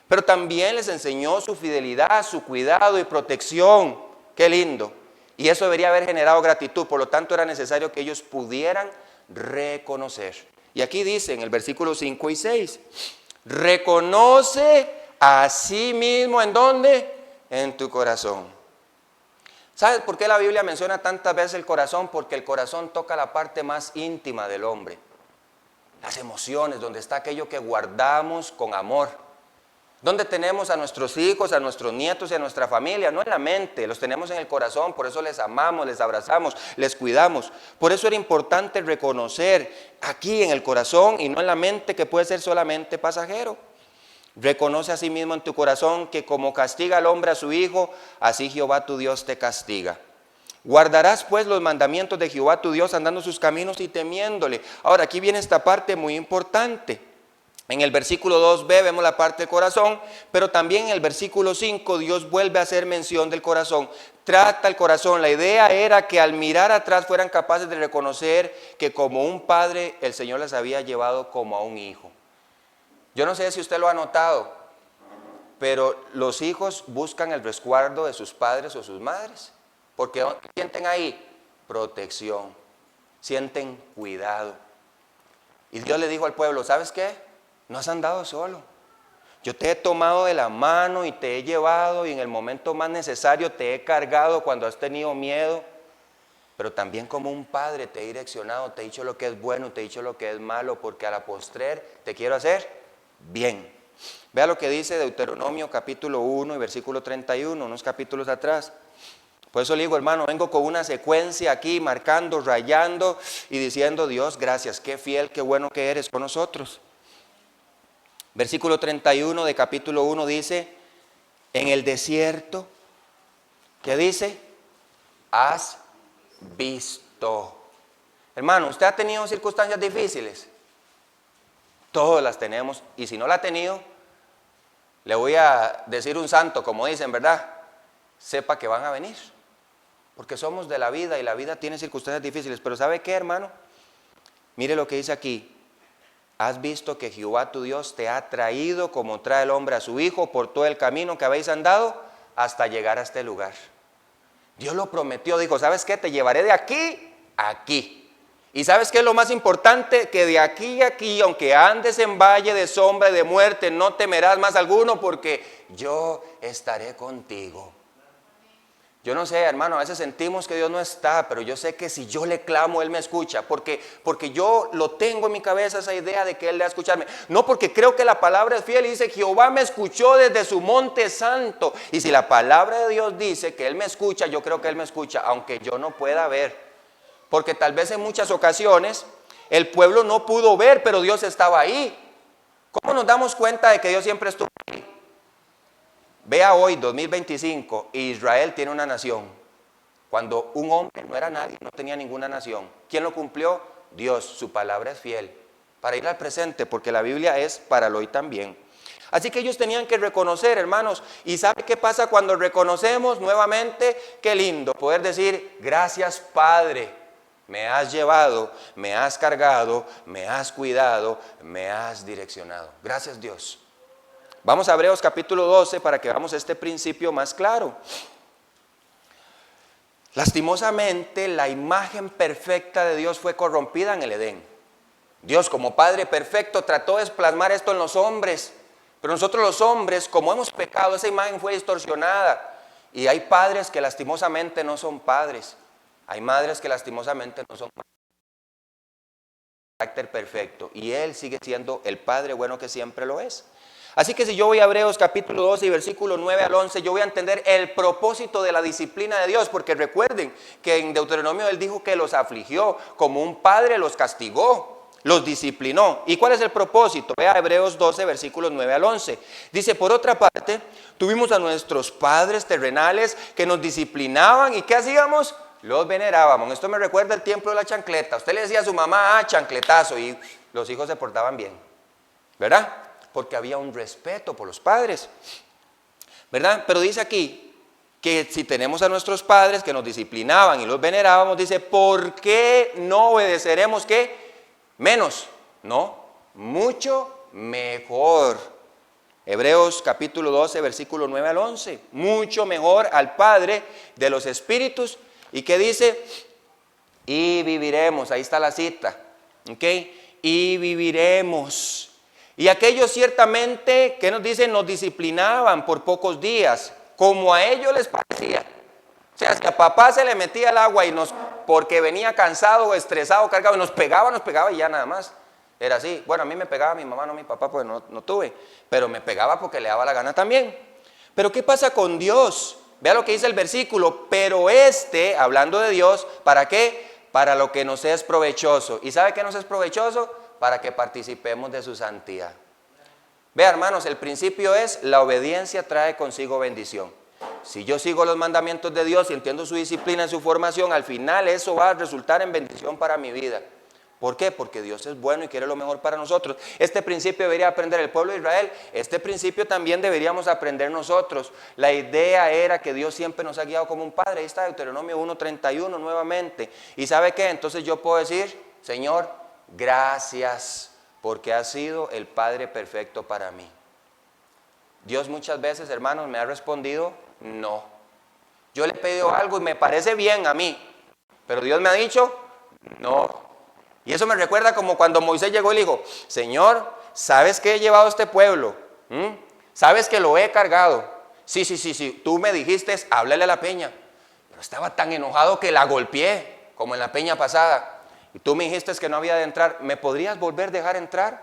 Pero también les enseñó su fidelidad, su cuidado y protección. Qué lindo. Y eso debería haber generado gratitud. Por lo tanto, era necesario que ellos pudieran reconocer. Y aquí dice en el versículo 5 y 6, reconoce a sí mismo, ¿en dónde? En tu corazón. ¿Sabes por qué la Biblia menciona tantas veces el corazón? Porque el corazón toca la parte más íntima del hombre. Las emociones, donde está aquello que guardamos con amor. Donde tenemos a nuestros hijos, a nuestros nietos y a nuestra familia, no en la mente, los tenemos en el corazón, por eso les amamos, les abrazamos, les cuidamos. Por eso era importante reconocer aquí en el corazón y no en la mente, que puede ser solamente pasajero. Reconoce a sí mismo en tu corazón que como castiga al hombre a su hijo, así Jehová tu Dios te castiga. Guardarás pues los mandamientos de Jehová tu Dios, andando sus caminos y temiéndole. Ahora aquí viene esta parte muy importante. En el versículo 2b vemos la parte del corazón, pero también en el versículo 5 Dios vuelve a hacer mención del corazón. Trata el corazón. La idea era que al mirar atrás fueran capaces de reconocer que como un padre el Señor les había llevado como a un hijo. Yo no sé si usted lo ha notado, pero los hijos buscan el resguardo de sus padres o sus madres, porque sienten ahí protección, sienten cuidado. Y Dios le dijo al pueblo, ¿sabes qué? No has andado solo. Yo te he tomado de la mano y te he llevado y en el momento más necesario te he cargado cuando has tenido miedo, pero también como un padre te he direccionado, te he dicho lo que es bueno, te he dicho lo que es malo, porque a la postrer te quiero hacer bien. Vea lo que dice Deuteronomio capítulo 1 y versículo 31, unos capítulos atrás. Por eso le digo, hermano, vengo con una secuencia aquí, marcando, rayando y diciendo, Dios, gracias, qué fiel, qué bueno que eres con nosotros. Versículo 31 de capítulo 1 dice, en el desierto, ¿qué dice? Has visto. Hermano, ¿usted ha tenido circunstancias difíciles? Todas las tenemos, y si no la ha tenido, le voy a decir un santo, como dicen, ¿verdad? Sepa que van a venir, porque somos de la vida y la vida tiene circunstancias difíciles. Pero ¿sabe qué, hermano? Mire lo que dice aquí. Has visto que Jehová tu Dios te ha traído como trae el hombre a su hijo por todo el camino que habéis andado hasta llegar a este lugar. Dios lo prometió, dijo, ¿sabes qué? Te llevaré de aquí a aquí. Y ¿sabes qué es lo más importante? Que de aquí a aquí, aunque andes en valle de sombra y de muerte, no temerás más alguno, porque yo estaré contigo. Yo no sé, hermano, a veces sentimos que Dios no está, pero yo sé que si yo le clamo, Él me escucha, porque yo lo tengo en mi cabeza esa idea de que Él le va a escucharme. No, porque creo que la palabra es fiel y dice, Jehová me escuchó desde su monte santo. Y si la palabra de Dios dice que Él me escucha, yo creo que Él me escucha, aunque yo no pueda ver. Porque tal vez en muchas ocasiones el pueblo no pudo ver, pero Dios estaba ahí. ¿Cómo nos damos cuenta de que Dios siempre estuvo ahí? Vea hoy, 2025, Israel tiene una nación. Cuando un hombre no era nadie, no tenía ninguna nación. ¿Quién lo cumplió? Dios, su palabra es fiel. Para ir al presente, porque la Biblia es para el hoy también. Así que ellos tenían que reconocer, hermanos. ¿Y sabe qué pasa cuando reconocemos nuevamente? Qué lindo poder decir, gracias Padre, me has llevado, me has cargado, me has cuidado, me has direccionado. Gracias Dios. Vamos a Hebreos capítulo 12 para que veamos este principio más claro. Lastimosamente, la imagen perfecta de Dios fue corrompida en el Edén. Dios, como Padre perfecto, trató de plasmar esto en los hombres. Pero nosotros los hombres, como hemos pecado, esa imagen fue distorsionada. Y hay padres que lastimosamente no son padres. Hay madres que lastimosamente no son madres. Carácter perfecto. Y Él sigue siendo el Padre bueno que siempre lo es. Así que si yo voy a Hebreos capítulo 12 y versículo 9 al 11, yo voy a entender el propósito de la disciplina de Dios. Porque recuerden que en Deuteronomio Él dijo que los afligió, como un padre los castigó. Los disciplinó. ¿Y cuál es el propósito? Vea Hebreos 12, versículos 9 al 11. Dice, por otra parte, tuvimos a nuestros padres terrenales que nos disciplinaban. ¿Y qué hacíamos? Los venerábamos. Esto me recuerda el tiempo de la chancleta. Usted le decía a su mamá, chancletazo, y los hijos se portaban bien. ¿Verdad? Porque había un respeto por los padres. ¿Verdad? Pero dice aquí que si tenemos a nuestros padres que nos disciplinaban y los venerábamos, dice, ¿por qué no obedeceremos qué? Menos, no, mucho mejor. Hebreos capítulo 12, versículo 9 al 11. Mucho mejor al Padre de los espíritus. ¿Y qué dice? Y viviremos, ahí está la cita. ¿Ok? Y viviremos. Y aquellos ciertamente, ¿qué nos dicen? Nos disciplinaban por pocos días, como a ellos les parecía. O sea, si a papá se le metía el agua y porque venía cansado o estresado, cargado, y nos pegaba y ya nada más. Era así. Bueno, a mí me pegaba mi mamá, no mi papá, pues no tuve. Pero me pegaba porque le daba la gana también. Pero ¿qué pasa con Dios? Vea lo que dice el versículo. Pero hablando de Dios, ¿para qué? Para lo que nos es provechoso. ¿Y sabe qué nos es provechoso? Para que participemos de su santidad. Vea, hermanos, el principio es, la obediencia trae consigo bendición. Si yo sigo los mandamientos de Dios y entiendo su disciplina y su formación, al final eso va a resultar en bendición para mi vida. ¿Por qué? Porque Dios es bueno y quiere lo mejor para nosotros. Este principio debería aprender el pueblo de Israel. Este principio también deberíamos aprender nosotros. La idea era que Dios siempre nos ha guiado como un padre. Ahí está Deuteronomio 1:31 nuevamente. ¿Y sabe qué? Entonces yo puedo decir, Señor, gracias porque has sido el Padre perfecto para mí. Dios muchas veces, hermanos, me ha respondido, no. Yo le he pedido algo y me parece bien a mí, pero Dios me ha dicho, no. Y eso me recuerda como cuando Moisés llegó y le dijo, Señor, ¿sabes que he llevado a este pueblo? ¿Sabes que lo he cargado? Sí, tú me dijiste, háblale a la peña. Pero estaba tan enojado que la golpeé, como en la peña pasada. Y tú me dijiste que no había de entrar, ¿me podrías volver a dejar entrar?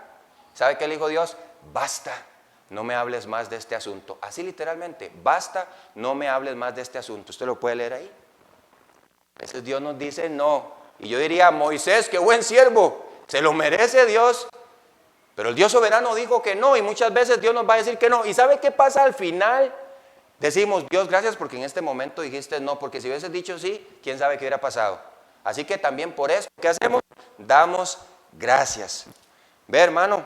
¿Sabe qué le dijo Dios? Basta. No me hables más de este asunto. Así literalmente, basta, no me hables más de este asunto. ¿Usted lo puede leer ahí? A veces Dios nos dice no. Y yo diría, Moisés, qué buen siervo, se lo merece Dios. Pero el Dios soberano dijo que no y muchas veces Dios nos va a decir que no. ¿Y sabe qué pasa al final? Decimos, Dios, gracias porque en este momento dijiste no, porque si hubieses dicho sí, quién sabe qué hubiera pasado. Así que también por eso, ¿qué hacemos? Damos gracias. Ve, hermano,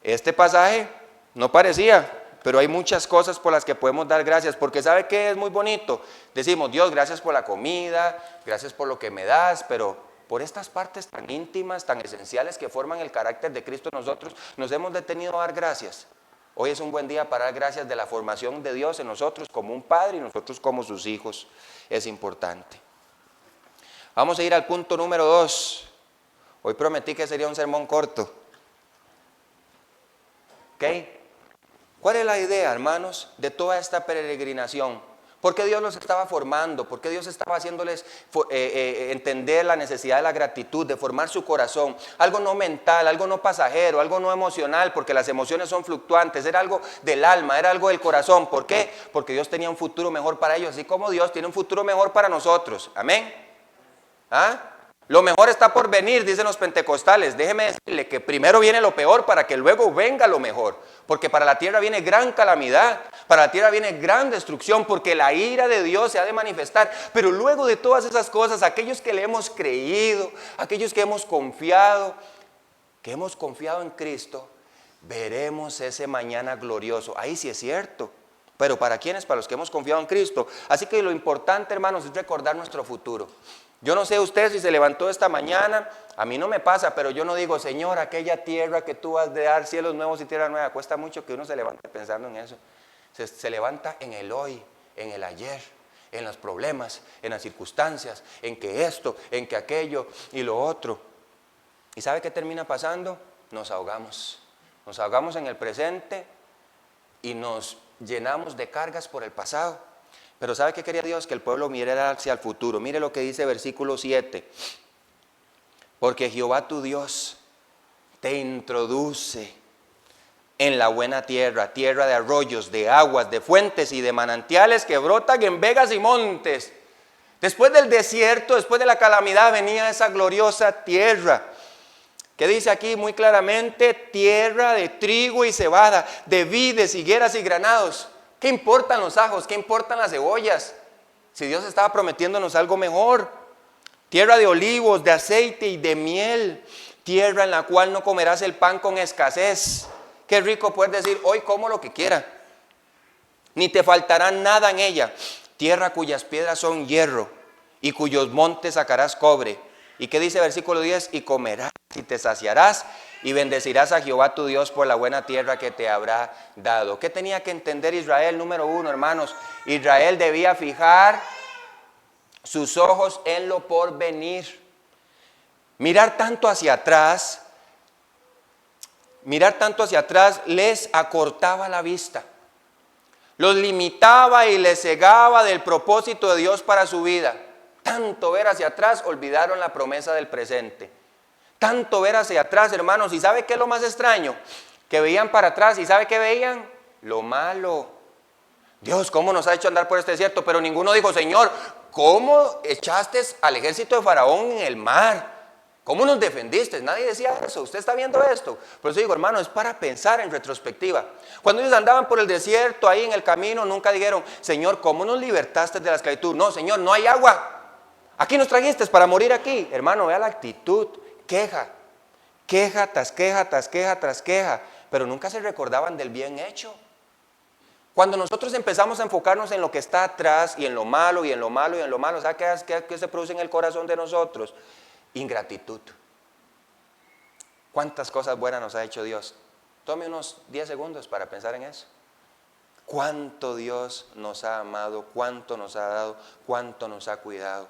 este pasaje no parecía, pero hay muchas cosas por las que podemos dar gracias, porque ¿sabe qué es muy bonito? Decimos, Dios, gracias por la comida, gracias por lo que me das, pero por estas partes tan íntimas, tan esenciales que forman el carácter de Cristo nosotros, nos hemos detenido a dar gracias. Hoy es un buen día para dar gracias de la formación de Dios en nosotros como un padre y nosotros como sus hijos. Es importante. Vamos a ir al punto número 2. Hoy prometí que sería un sermón corto. ¿Ok? ¿Cuál es la idea, hermanos, de toda esta peregrinación? ¿Por qué Dios los estaba formando? ¿Por qué Dios estaba haciéndoles entender la necesidad de la gratitud, de formar su corazón? Algo no mental, algo no pasajero, algo no emocional, porque las emociones son fluctuantes. Era algo del alma, era algo del corazón. ¿Por qué? Porque Dios tenía un futuro mejor para ellos, así como Dios tiene un futuro mejor para nosotros. Amén. ¿Ah? Lo mejor está por venir, dicen los pentecostales. Déjeme decirle que primero viene lo peor para que luego venga lo mejor. Porque para la tierra viene gran calamidad, para la tierra viene gran destrucción, porque la ira de Dios se ha de manifestar. Pero luego de todas esas cosas, aquellos que le hemos creído, aquellos que hemos confiado en Cristo, veremos ese mañana glorioso. Ahí sí es cierto. Pero ¿para quiénes? Para los que hemos confiado en Cristo. Así que lo importante, hermanos, es recordar nuestro futuro. Yo no sé usted si se levantó esta mañana, a mí no me pasa, pero yo no digo, Señor, aquella tierra que tú has de dar, cielos nuevos y tierra nueva. Cuesta mucho que uno se levante pensando en eso. Se levanta en el hoy, en el ayer, en los problemas, en las circunstancias, en que esto, en que aquello y lo otro. ¿Y sabe qué termina pasando? Nos ahogamos. Nos ahogamos en el presente y nos llenamos de cargas por el pasado. Pero ¿sabe qué quería Dios? Que el pueblo mirara hacia el futuro. Mire lo que dice versículo 7. Porque Jehová tu Dios te introduce en la buena tierra, tierra de arroyos, de aguas, de fuentes y de manantiales que brotan en vegas y montes. Después del desierto, después de la calamidad, venía esa gloriosa tierra. Que dice aquí muy claramente, tierra de trigo y cebada, de vides, higueras y granados. ¿Qué importan los ajos? ¿Qué importan las cebollas? Si Dios estaba prometiéndonos algo mejor. Tierra de olivos, de aceite y de miel. Tierra en la cual no comerás el pan con escasez. Qué rico poder decir, hoy como lo que quiera. Ni te faltará nada en ella. Tierra cuyas piedras son hierro y cuyos montes sacarás cobre. ¿Y qué dice versículo 10? Y comerás y te saciarás y bendecirás a Jehová tu Dios por la buena tierra que te habrá dado. ¿Qué tenía que entender Israel? Número uno, hermanos, Israel debía fijar sus ojos en lo porvenir. Mirar tanto hacia atrás les acortaba la vista. Los limitaba y les cegaba del propósito de Dios para su vida. Tanto ver hacia atrás, olvidaron la promesa del presente. Tanto ver hacia atrás, hermanos. ¿Y sabe qué es lo más extraño? Que veían para atrás. ¿Y sabe qué veían? Lo malo. Dios, ¿cómo nos ha hecho andar por este desierto? Pero ninguno dijo, Señor, ¿cómo echaste al ejército de Faraón en el mar? ¿Cómo nos defendiste? Nadie decía eso. ¿Usted está viendo esto? Por eso digo, hermano, es para pensar en retrospectiva. Cuando ellos andaban por el desierto, ahí en el camino, nunca dijeron, Señor, ¿cómo nos libertaste de la esclavitud? No, Señor, no hay agua. Aquí nos trajiste para morir aquí. Hermano, vea la actitud. Queja tras queja, tras queja, tras queja. Pero nunca se recordaban del bien hecho. Cuando nosotros empezamos a enfocarnos en lo que está atrás y en lo malo, y en lo malo, y en lo malo, ¿sabe qué se produce en el corazón de nosotros? Ingratitud. ¿Cuántas cosas buenas nos ha hecho Dios? Tome unos 10 segundos para pensar en eso. ¿Cuánto Dios nos ha amado? ¿Cuánto nos ha dado? ¿Cuánto nos ha cuidado?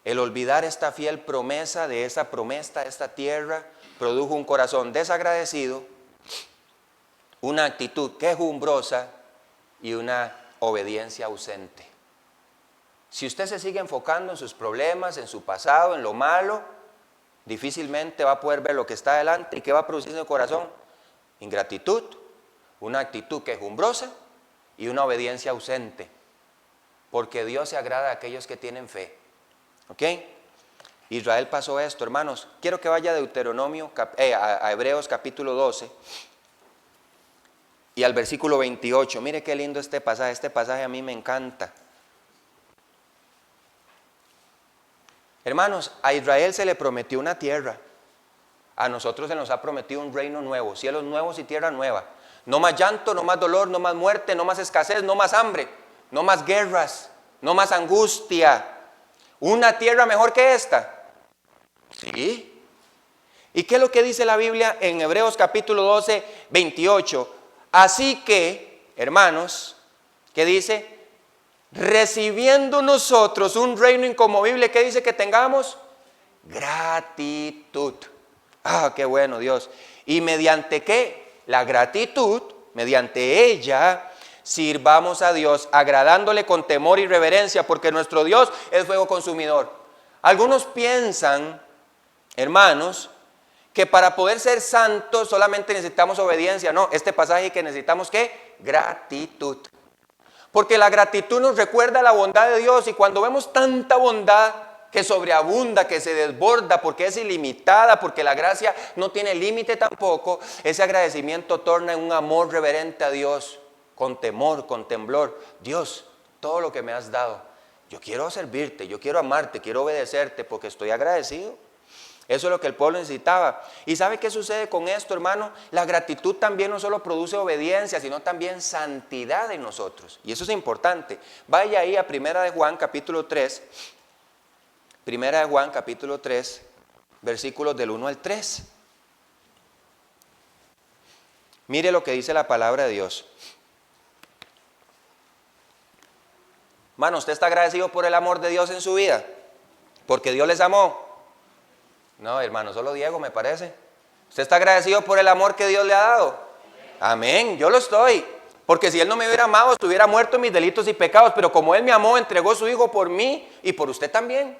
El olvidar esta fiel promesa de esa promesa, esta tierra, produjo un corazón desagradecido, una actitud quejumbrosa y una obediencia ausente. Si usted se sigue enfocando en sus problemas, en su pasado, en lo malo, difícilmente va a poder ver lo que está adelante. ¿Y qué va a producir en el corazón? Ingratitud, una actitud quejumbrosa y una obediencia ausente. Porque Dios se agrada a aquellos que tienen fe. ¿Ok? Israel pasó esto, hermanos. Quiero que vaya a Hebreos capítulo 12 y al versículo 28. Mire qué lindo este pasaje. Este pasaje a mí me encanta. Hermanos, a Israel se le prometió una tierra. A nosotros se nos ha prometido un reino nuevo, cielos nuevos y tierra nueva. No más llanto, no más dolor, no más muerte, no más escasez, no más hambre, no más guerras, no más angustia. ¿Una tierra mejor que esta? Sí. ¿Y qué es lo que dice la Biblia en Hebreos capítulo 12, 28? Así que, hermanos, ¿qué dice? Recibiendo nosotros un reino inconmovible, ¿qué dice que tengamos? Gratitud. Ah, qué bueno, Dios. ¿Y mediante qué? La gratitud, mediante ella, sirvamos a Dios, agradándole con temor y reverencia, porque nuestro Dios es fuego consumidor. Algunos piensan, hermanos, que para poder ser santos solamente necesitamos obediencia. No, este pasaje que necesitamos, ¿qué? Gratitud. Porque la gratitud nos recuerda la bondad de Dios, y cuando vemos tanta bondad que sobreabunda, que se desborda, porque es ilimitada, porque la gracia no tiene límite tampoco, ese agradecimiento torna en un amor reverente a Dios, con temor, con temblor. Dios, todo lo que me has dado, yo quiero servirte, yo quiero amarte, quiero obedecerte, porque estoy agradecido. Eso es lo que el pueblo necesitaba. ¿Y sabe qué sucede con esto, hermano? La gratitud también no solo produce obediencia, sino también santidad en nosotros. Y eso es importante. Vaya ahí a Primera de Juan, capítulo 3. Primera de Juan, capítulo 3, versículos del 1 al 3. Mire lo que dice la palabra de Dios. Hermano, ¿usted está agradecido por el amor de Dios en su vida? Porque Dios les amó. No, hermano, solo Diego me parece. ¿Usted está agradecido por el amor que Dios le ha dado? Amén, yo lo estoy. Porque si Él no me hubiera amado, estuviera muerto en mis delitos y pecados. Pero como Él me amó, entregó su Hijo por mí y por usted también.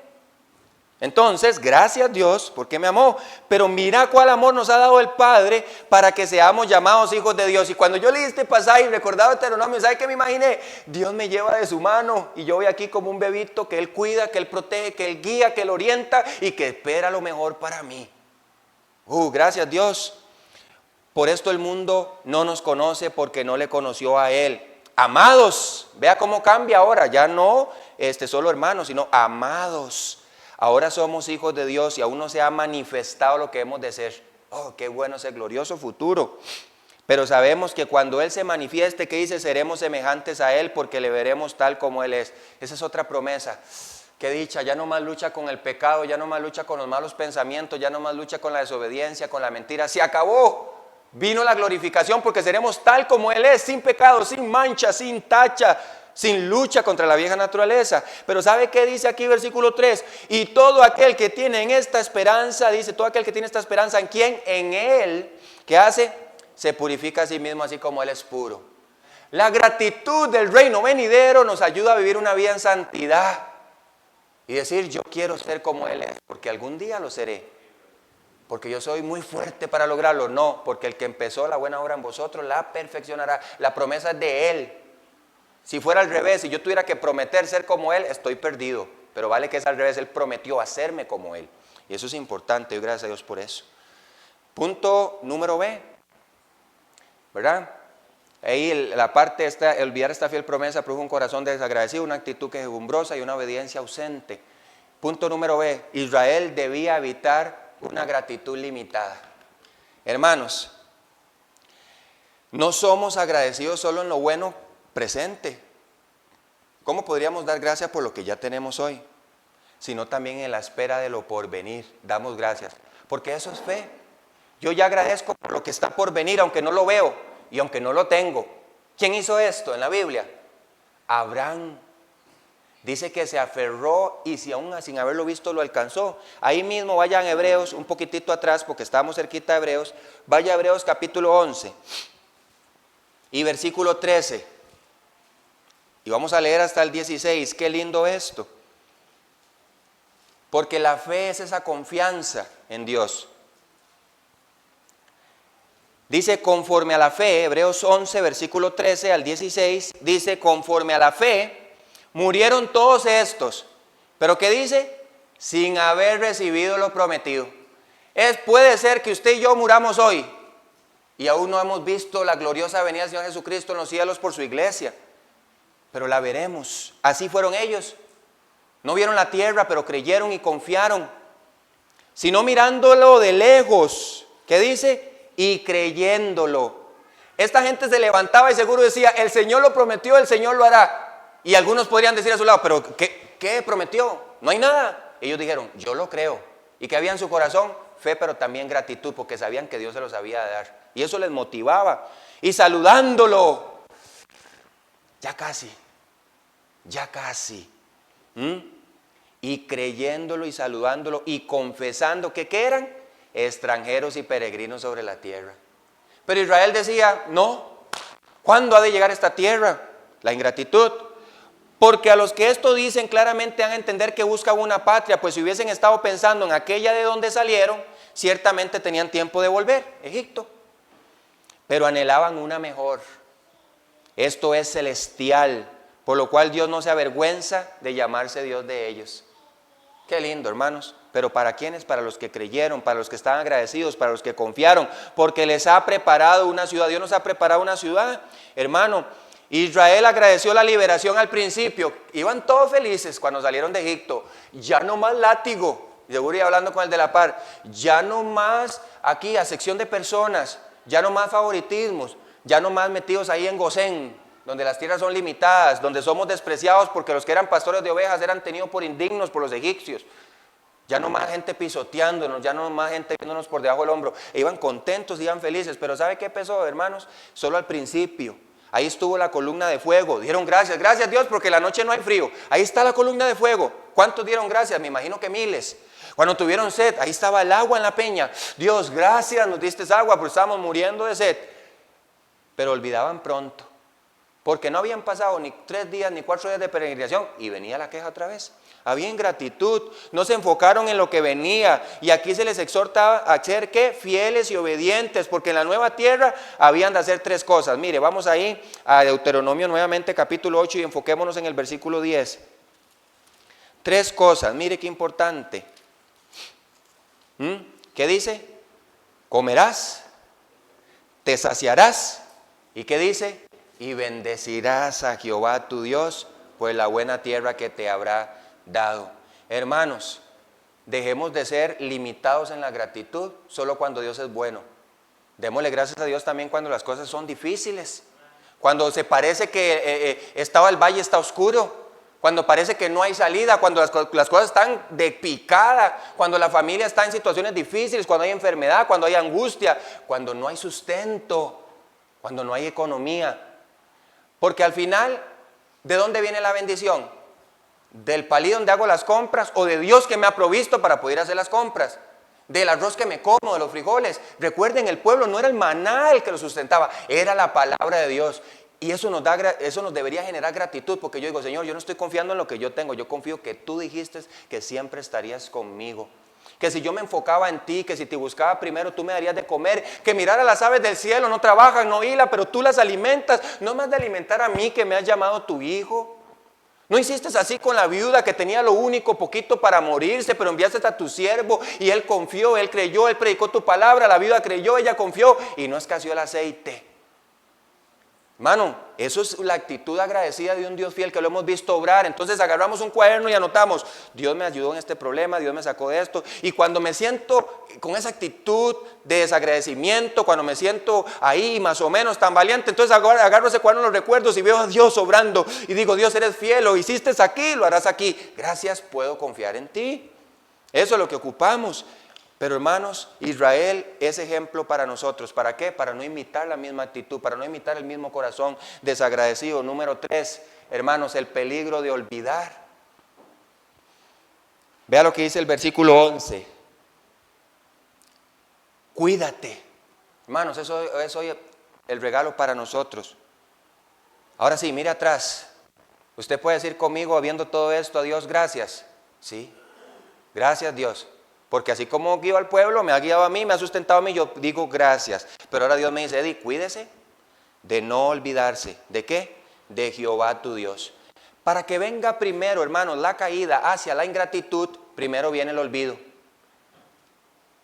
Entonces, gracias Dios, porque me amó. Pero mira cuál amor nos ha dado el Padre para que seamos llamados hijos de Dios. Y cuando yo leí este pasaje y recordaba Deuteronomio, ¿sabe qué me imaginé? Dios me lleva de su mano y yo voy aquí como un bebito que Él cuida, que Él protege, que Él guía, que Él orienta y que espera lo mejor para mí. Gracias Dios. Por esto el mundo no nos conoce porque no le conoció a Él. Amados, vea cómo cambia ahora, ya no solo hermanos, sino amados. Ahora somos hijos de Dios y aún no se ha manifestado lo que hemos de ser. Oh, qué bueno ese glorioso futuro. Pero sabemos que cuando Él se manifieste, ¿qué dice? Seremos semejantes a Él porque le veremos tal como Él es. Esa es otra promesa. Qué dicha, ya no más lucha con el pecado, ya no más lucha con los malos pensamientos, ya no más lucha con la desobediencia, con la mentira. Se acabó. Vino la glorificación porque seremos tal como Él es, sin pecado, sin mancha, sin tacha, sin lucha contra la vieja naturaleza. Pero ¿sabe qué dice aquí versículo 3? Y todo aquel que tiene en esta esperanza, dice, todo aquel que tiene esta esperanza, ¿en quién? En Él, ¿qué hace? Se purifica a sí mismo así como Él es puro. La gratitud del reino venidero nos ayuda a vivir una vida en santidad y decir, yo quiero ser como Él es, porque algún día lo seré. Porque yo soy muy fuerte para lograrlo. No, porque el que empezó la buena obra en vosotros la perfeccionará. La promesa es de Él. Si fuera al revés, si yo tuviera que prometer ser como Él, estoy perdido. Pero vale que es al revés, Él prometió hacerme como Él. Y eso es importante, y gracias a Dios por eso. Punto número B, ¿verdad? Ahí la parte esta, olvidar esta fiel promesa produjo un corazón desagradecido, una actitud quejumbrosa y una obediencia ausente. Punto número B, Israel debía evitar una gratitud limitada. Hermanos, no somos agradecidos solo en lo bueno presente. ¿Cómo podríamos dar gracias por lo que ya tenemos hoy? Sino también en la espera de lo por venir. Damos gracias, porque eso es fe. Yo ya agradezco por lo que está por venir, aunque no lo veo y aunque no lo tengo. ¿Quién hizo esto en la Biblia? Abraham. Dice que se aferró y si aún sin haberlo visto lo alcanzó. Ahí mismo vayan Hebreos, un poquitito atrás porque estamos cerquita de Hebreos. Vaya a Hebreos capítulo 11 y versículo 13. Y vamos a leer hasta el 16. Qué lindo esto. Porque la fe es esa confianza en Dios. Dice conforme a la fe, Hebreos 11 versículo 13 al 16. Dice conforme a la fe murieron todos estos, pero ¿qué dice? Sin haber recibido lo prometido. Puede ser que usted y yo muramos hoy y aún no hemos visto la gloriosa venida del Señor Jesucristo en los cielos por su iglesia, pero la veremos. Así fueron ellos. No vieron la tierra, pero creyeron y confiaron. Sino mirándolo de lejos, ¿qué dice? Y creyéndolo. Esta gente se levantaba y seguro decía, el Señor lo prometió, el Señor lo hará. Y algunos podrían decir a su lado, pero ¿qué prometió? No hay nada. Ellos dijeron, yo lo creo. ¿Y qué había en su corazón? Fe, pero también gratitud, porque sabían que Dios se los había de dar. Y eso les motivaba. Y saludándolo, ya casi. Y creyéndolo y saludándolo y confesando que ¿qué eran? Extranjeros y peregrinos sobre la tierra. Pero Israel decía, no, ¿cuándo ha de llegar esta tierra? La ingratitud. Porque a los que esto dicen claramente han a entender que buscan una patria, pues si hubiesen estado pensando en aquella de donde salieron, ciertamente tenían tiempo de volver, Egipto. Pero anhelaban una mejor. Esto es celestial, por lo cual Dios no se avergüenza de llamarse Dios de ellos. Qué lindo, hermanos. Pero ¿para quiénes? Para los que creyeron, para los que estaban agradecidos, para los que confiaron, porque les ha preparado una ciudad. Dios nos ha preparado una ciudad, hermano. Israel agradeció la liberación al principio. Iban todos felices cuando salieron de Egipto. Ya no más látigo. Y seguro iba hablando con el de la par. Ya no más aquí a sección de personas, ya no más favoritismos, ya no más metidos ahí en Gosén, donde las tierras son limitadas, donde somos despreciados porque los que eran pastores de ovejas eran tenidos por indignos por los egipcios. Ya no más gente pisoteándonos, ya no más gente viéndonos por debajo del hombro. E iban contentos, iban felices, pero ¿sabe qué pasó, hermanos? Solo al principio. Ahí estuvo la columna de fuego. Dieron gracias, gracias Dios porque la noche no hay frío. Ahí está la columna de fuego. ¿Cuántos dieron gracias? Me imagino que miles. Cuando tuvieron sed, ahí estaba el agua en la peña. Dios, gracias, nos diste agua, porque estábamos muriendo de sed. Pero olvidaban pronto, porque no habían pasado ni 3 días ni 4 días de peregrinación y venía la queja otra vez. Había ingratitud, no se enfocaron en lo que venía. Y aquí se les exhortaba a ser ¿qué? Fieles y obedientes, porque en la nueva tierra habían de hacer 3 cosas. Mire, vamos ahí a Deuteronomio nuevamente capítulo 8 y enfoquémonos en el versículo 10. 3 cosas, mire qué importante. ¿Qué dice? Comerás, te saciarás. ¿Y qué dice? Y bendecirás a Jehová tu Dios, pues la buena tierra que te habrá dado. Hermanos, dejemos de ser limitados en la gratitud solo cuando Dios es bueno. Démosle gracias a Dios también cuando las cosas son difíciles. Cuando se parece que el valle está oscuro. Cuando parece que no hay salida, cuando las cosas están de picada, cuando la familia está en situaciones difíciles, cuando hay enfermedad, cuando hay angustia, cuando no hay sustento, cuando no hay economía. Porque al final, ¿de dónde viene la bendición? ¿Del palí donde hago las compras o de Dios que me ha provisto para poder hacer las compras? Del arroz que me como, de los frijoles. Recuerden, el pueblo no era el maná el que lo sustentaba, era la palabra de Dios. Y eso nos debería generar gratitud, porque yo digo, Señor, yo no estoy confiando en lo que yo tengo, yo confío que tú dijiste que siempre estarías conmigo. Que si yo me enfocaba en ti, que si te buscaba primero, tú me darías de comer. Que mirar a las aves del cielo, no trabajan, no hilan, pero tú las alimentas. No más de alimentar a mí que me has llamado tu hijo. No hiciste así con la viuda que tenía lo único, poquito para morirse, pero enviaste a tu siervo y él confió, él creyó, él predicó tu palabra, la viuda creyó, ella confió y no escaseó el aceite. Hermano, eso es la actitud agradecida de un Dios fiel que lo hemos visto obrar. Entonces agarramos un cuaderno y anotamos, Dios me ayudó en este problema, Dios me sacó de esto. Y cuando me siento con esa actitud de desagradecimiento, cuando me siento ahí más o menos tan valiente, entonces agarro ese cuaderno, los recuerdos y veo a Dios obrando. Y digo, Dios, eres fiel, lo hiciste aquí, lo harás aquí. Gracias, puedo confiar en ti. Eso es lo que ocupamos. Pero hermanos, Israel es ejemplo para nosotros. ¿Para qué? Para no imitar la misma actitud, para no imitar el mismo corazón desagradecido. Número 3, hermanos, el peligro de olvidar. Vea lo que dice el versículo 11. Cuídate. Hermanos, eso es hoy el regalo para nosotros. Ahora sí, mire atrás. Usted puede decir conmigo, viendo todo esto, a Dios, gracias. Sí, gracias Dios. Porque así como guío al pueblo, me ha guiado a mí, me ha sustentado a mí, yo digo gracias. Pero ahora Dios me dice, Eddie, cuídese de no olvidarse. ¿De qué? De Jehová tu Dios. Para que venga primero, hermanos, la caída hacia la ingratitud, primero viene el olvido.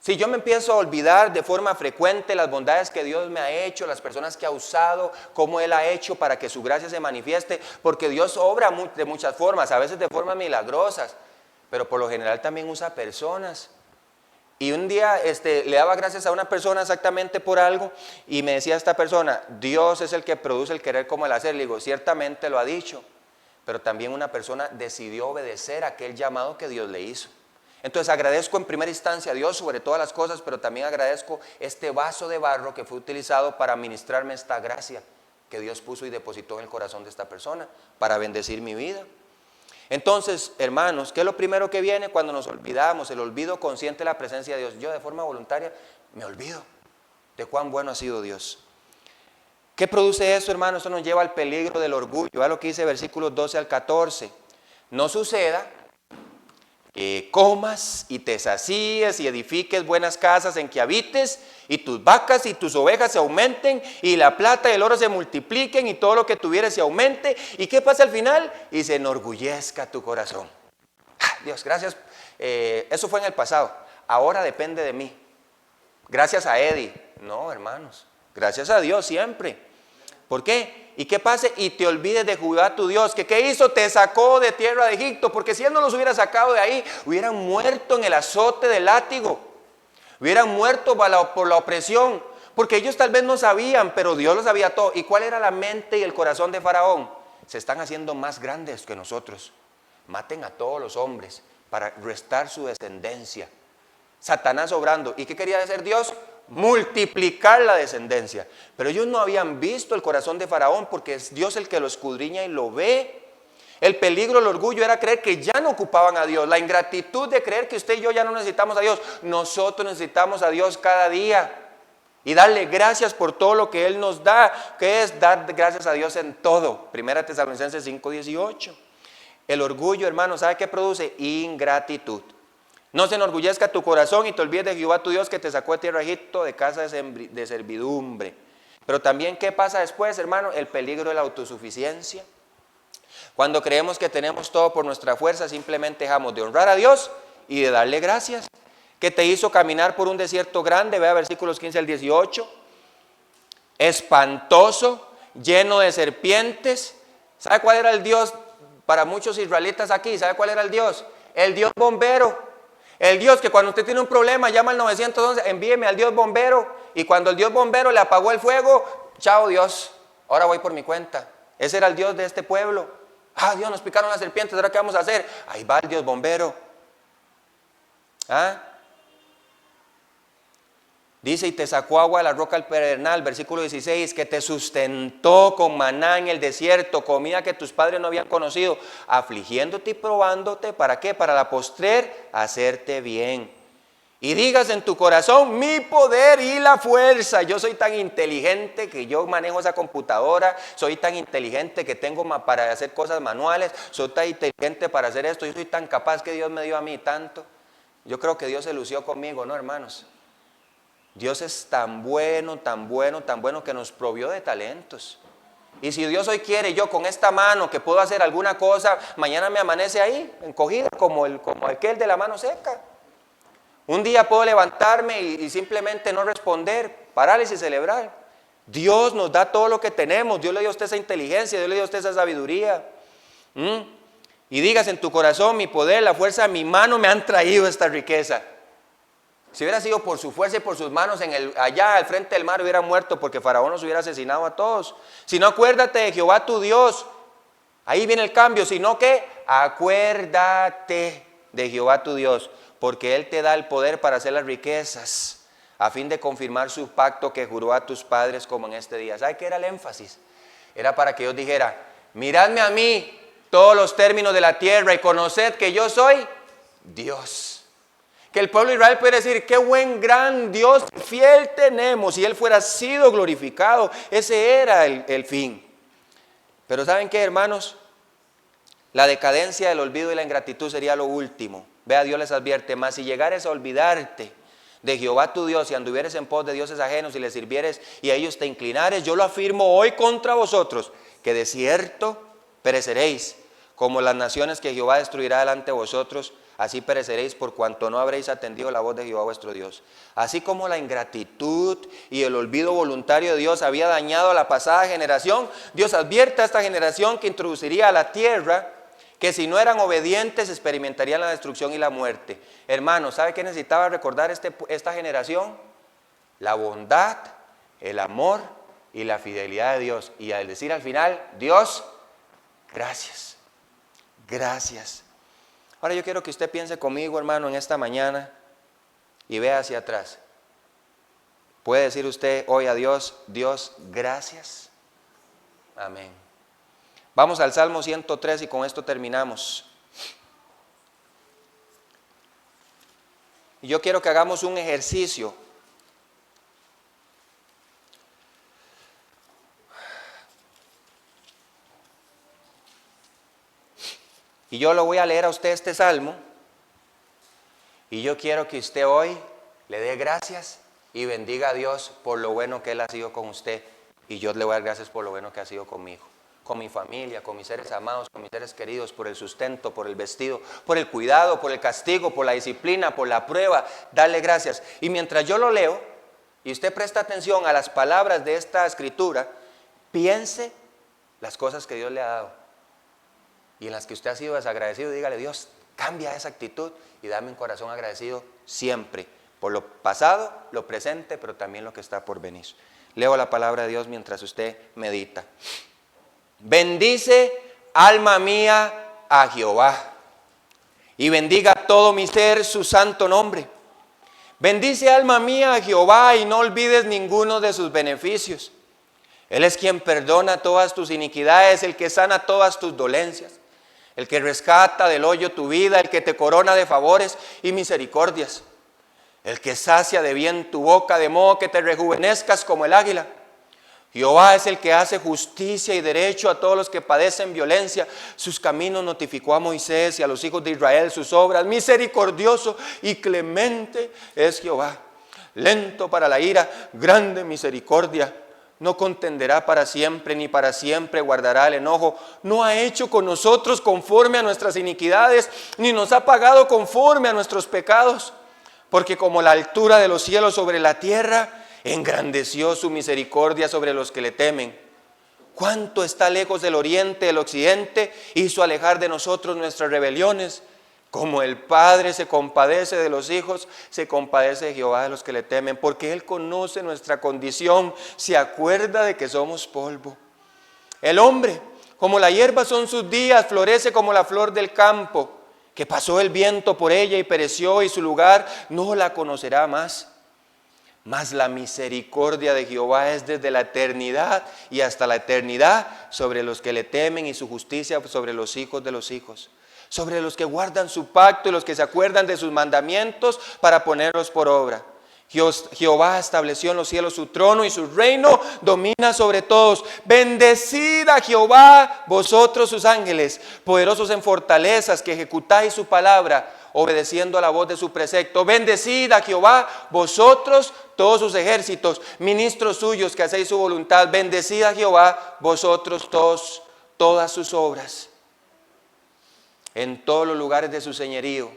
Si yo me empiezo a olvidar de forma frecuente las bondades que Dios me ha hecho, las personas que ha usado, cómo Él ha hecho para que su gracia se manifieste, porque Dios obra de muchas formas, a veces de formas milagrosas, pero por lo general también usa personas. Y un día le daba gracias a una persona exactamente por algo y me decía esta persona, Dios es el que produce el querer como el hacer. Le digo, ciertamente lo ha dicho, pero también una persona decidió obedecer a aquel llamado que Dios le hizo. Entonces agradezco en primera instancia a Dios sobre todas las cosas, pero también agradezco este vaso de barro que fue utilizado para ministrarme esta gracia que Dios puso y depositó en el corazón de esta persona para bendecir mi vida. Entonces, hermanos, ¿qué es lo primero que viene cuando nos olvidamos? El olvido consciente de la presencia de Dios. Yo de forma voluntaria me olvido de cuán bueno ha sido Dios. ¿Qué produce eso, hermanos? Eso nos lleva al peligro del orgullo. Vea lo que dice versículos 12 al 14. No suceda que comas y te sacíes y edifiques buenas casas en que habites y tus vacas y tus ovejas se aumenten y la plata y el oro se multipliquen y todo lo que tuvieres se aumente. ¿Y qué pasa al final? Y se enorgullezca tu corazón. Dios, gracias. Eso fue en el pasado. Ahora depende de mí. Gracias a Eddie. No, hermanos. Gracias a Dios siempre. ¿Por qué? ¿Y qué pase? Y te olvides de Jehová tu Dios, que ¿qué hizo? Te sacó de tierra de Egipto, porque si Él no los hubiera sacado de ahí, hubieran muerto en el azote del látigo, hubieran muerto por la opresión, porque ellos tal vez no sabían, pero Dios lo sabía todo. ¿Y cuál era la mente y el corazón de Faraón? Se están haciendo más grandes que nosotros. Maten a todos los hombres para restar su descendencia. Satanás obrando. ¿Y qué quería hacer Dios? Multiplicar la descendencia. Pero ellos no habían visto el corazón de Faraón, porque es Dios el que lo escudriña y lo ve. El peligro, el orgullo era creer que ya no ocupaban a Dios. La ingratitud de creer que usted y yo ya no necesitamos a Dios. Nosotros necesitamos a Dios cada día. Y darle gracias por todo lo que Él nos da. ¿Qué es dar gracias a Dios en todo? Primera Tesalonicenses 5:18. El orgullo, hermano, ¿sabe qué produce? Ingratitud. No se enorgullezca tu corazón y te olvides de Jehová tu Dios, que te sacó de tierra de Egipto, de casa de servidumbre. Pero también, ¿qué pasa después, hermano? El peligro de la autosuficiencia. Cuando creemos que tenemos todo por nuestra fuerza, simplemente dejamos de honrar a Dios y de darle gracias. Que te hizo caminar por un desierto grande, vea versículos 15 al 18. Espantoso, lleno de serpientes. ¿Sabe cuál era el Dios para muchos israelitas aquí? ¿Sabe cuál era el Dios? El Dios bombero. El Dios que cuando usted tiene un problema llama al 911, envíeme al Dios bombero. Y cuando el Dios bombero le apagó el fuego, chao Dios, ahora voy por mi cuenta. Ese era el Dios de este pueblo. Ah, Dios, nos picaron las serpientes, ¿ahora qué vamos a hacer? Ahí va el Dios bombero. ¿Ah? Dice, y te sacó agua de la roca al pedernal, versículo 16, que te sustentó con maná en el desierto, comida que tus padres no habían conocido, afligiéndote y probándote, ¿para qué? Para la postrer, hacerte bien. Y digas en tu corazón, mi poder y la fuerza. Yo soy tan inteligente que yo manejo esa computadora, soy tan inteligente que tengo para hacer cosas manuales, soy tan inteligente para hacer esto, yo soy tan capaz que Dios me dio a mí tanto. Yo creo que Dios se lució conmigo, ¿no, hermanos? Dios es tan bueno, tan bueno, tan bueno que nos provió de talentos. Y si Dios hoy quiere, yo con esta mano que puedo hacer alguna cosa, mañana me amanece ahí, encogida como aquel de la mano seca. Un día puedo levantarme y simplemente no responder, parálisis cerebral. Dios nos da todo lo que tenemos. Dios le dio a usted esa inteligencia, Dios le dio a usted esa sabiduría. Y digas en tu corazón, mi poder, la fuerza de mi mano me han traído esta riqueza. Si hubiera sido por su fuerza y por sus manos allá al frente del mar, hubiera muerto porque Faraón nos hubiera asesinado a todos. Si no, acuérdate de Jehová tu Dios. Ahí viene el cambio. Sino que acuérdate de Jehová tu Dios, porque Él te da el poder para hacer las riquezas, a fin de confirmar su pacto que juró a tus padres como en este día. ¿Sabe qué era el énfasis? Era para que Dios dijera, miradme a mí todos los términos de la tierra y conoced que yo soy Dios. Que el pueblo de Israel puede decir, qué buen gran Dios fiel tenemos, si Él fuera sido glorificado. Ese era el fin. Pero ¿saben qué, hermanos? La decadencia, el olvido y la ingratitud sería lo último. Vea, Dios les advierte, mas si llegares a olvidarte de Jehová tu Dios y anduvieres en pos de dioses ajenos y les sirvieres y a ellos te inclinares, yo lo afirmo hoy contra vosotros, que de cierto pereceréis, como las naciones que Jehová destruirá delante de vosotros, así pereceréis por cuanto no habréis atendido la voz de Jehová vuestro Dios. Así como la ingratitud y el olvido voluntario de Dios había dañado a la pasada generación, Dios advierte a esta generación que introduciría a la tierra, que si no eran obedientes experimentarían la destrucción y la muerte. Hermanos, ¿sabe qué necesitaba recordar esta generación? La bondad, el amor y la fidelidad de Dios. Y al decir al final, Dios, gracias, gracias. Ahora yo quiero que usted piense conmigo, hermano, en esta mañana y vea hacia atrás. ¿Puede decir usted hoy a Dios, Dios, gracias? Amén. Vamos al Salmo 103 y con esto terminamos. Y yo quiero que hagamos un ejercicio. Y yo lo voy a leer a usted este salmo. Y yo quiero que usted hoy le dé gracias y bendiga a Dios por lo bueno que Él ha sido con usted. Y yo le voy a dar gracias por lo bueno que ha sido conmigo, con mi familia, con mis seres amados, con mis seres queridos, por el sustento, por el vestido, por el cuidado, por el castigo, por la disciplina, por la prueba. Darle gracias. Y mientras yo lo leo y usted presta atención a las palabras de esta escritura, piense las cosas que Dios le ha dado y en las que usted ha sido desagradecido, dígale: Dios, cambia esa actitud y dame un corazón agradecido siempre, por lo pasado, lo presente, pero también lo que está por venir. Leo la palabra de Dios mientras usted medita. Bendice, alma mía, a Jehová, y bendiga todo mi ser su santo nombre. Bendice, alma mía, a Jehová, y no olvides ninguno de sus beneficios. Él es quien perdona todas tus iniquidades, el que sana todas tus dolencias, el que rescata del hoyo tu vida, el que te corona de favores y misericordias, el que sacia de bien tu boca, de modo que te rejuvenezcas como el águila. Jehová es el que hace justicia y derecho a todos los que padecen violencia. Sus caminos notificó a Moisés y a los hijos de Israel sus obras. Misericordioso y clemente es Jehová, lento para la ira, grande misericordia. No contenderá para siempre, ni para siempre guardará el enojo. No ha hecho con nosotros conforme a nuestras iniquidades, ni nos ha pagado conforme a nuestros pecados. Porque como la altura de los cielos sobre la tierra, engrandeció su misericordia sobre los que le temen. Cuánto está lejos del oriente del occidente, hizo alejar de nosotros nuestras rebeliones. Como el Padre se compadece de los hijos, se compadece de Jehová de los que le temen, porque Él conoce nuestra condición, se acuerda de que somos polvo. El hombre, como la hierba son sus días, florece como la flor del campo, que pasó el viento por ella y pereció, y su lugar no la conocerá más. Mas la misericordia de Jehová es desde la eternidad y hasta la eternidad sobre los que le temen, y su justicia sobre los hijos de los hijos, sobre los que guardan su pacto y los que se acuerdan de sus mandamientos para ponerlos por obra. Jehová estableció en los cielos su trono, y su reino domina sobre todos. Bendecid a Jehová vosotros sus ángeles, poderosos en fortalezas, que ejecutáis su palabra, obedeciendo a la voz de su precepto. Bendecid a Jehová vosotros todos sus ejércitos, ministros suyos que hacéis su voluntad. Bendecid a Jehová vosotros todas sus obras en todos los lugares de su señorío.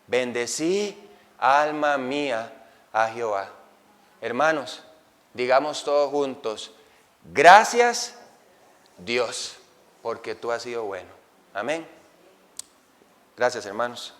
Bendecí, alma mía, a Jehová. Hermanos, digamos todos juntos: gracias, Dios, porque tú has sido bueno. Amén. Gracias, hermanos.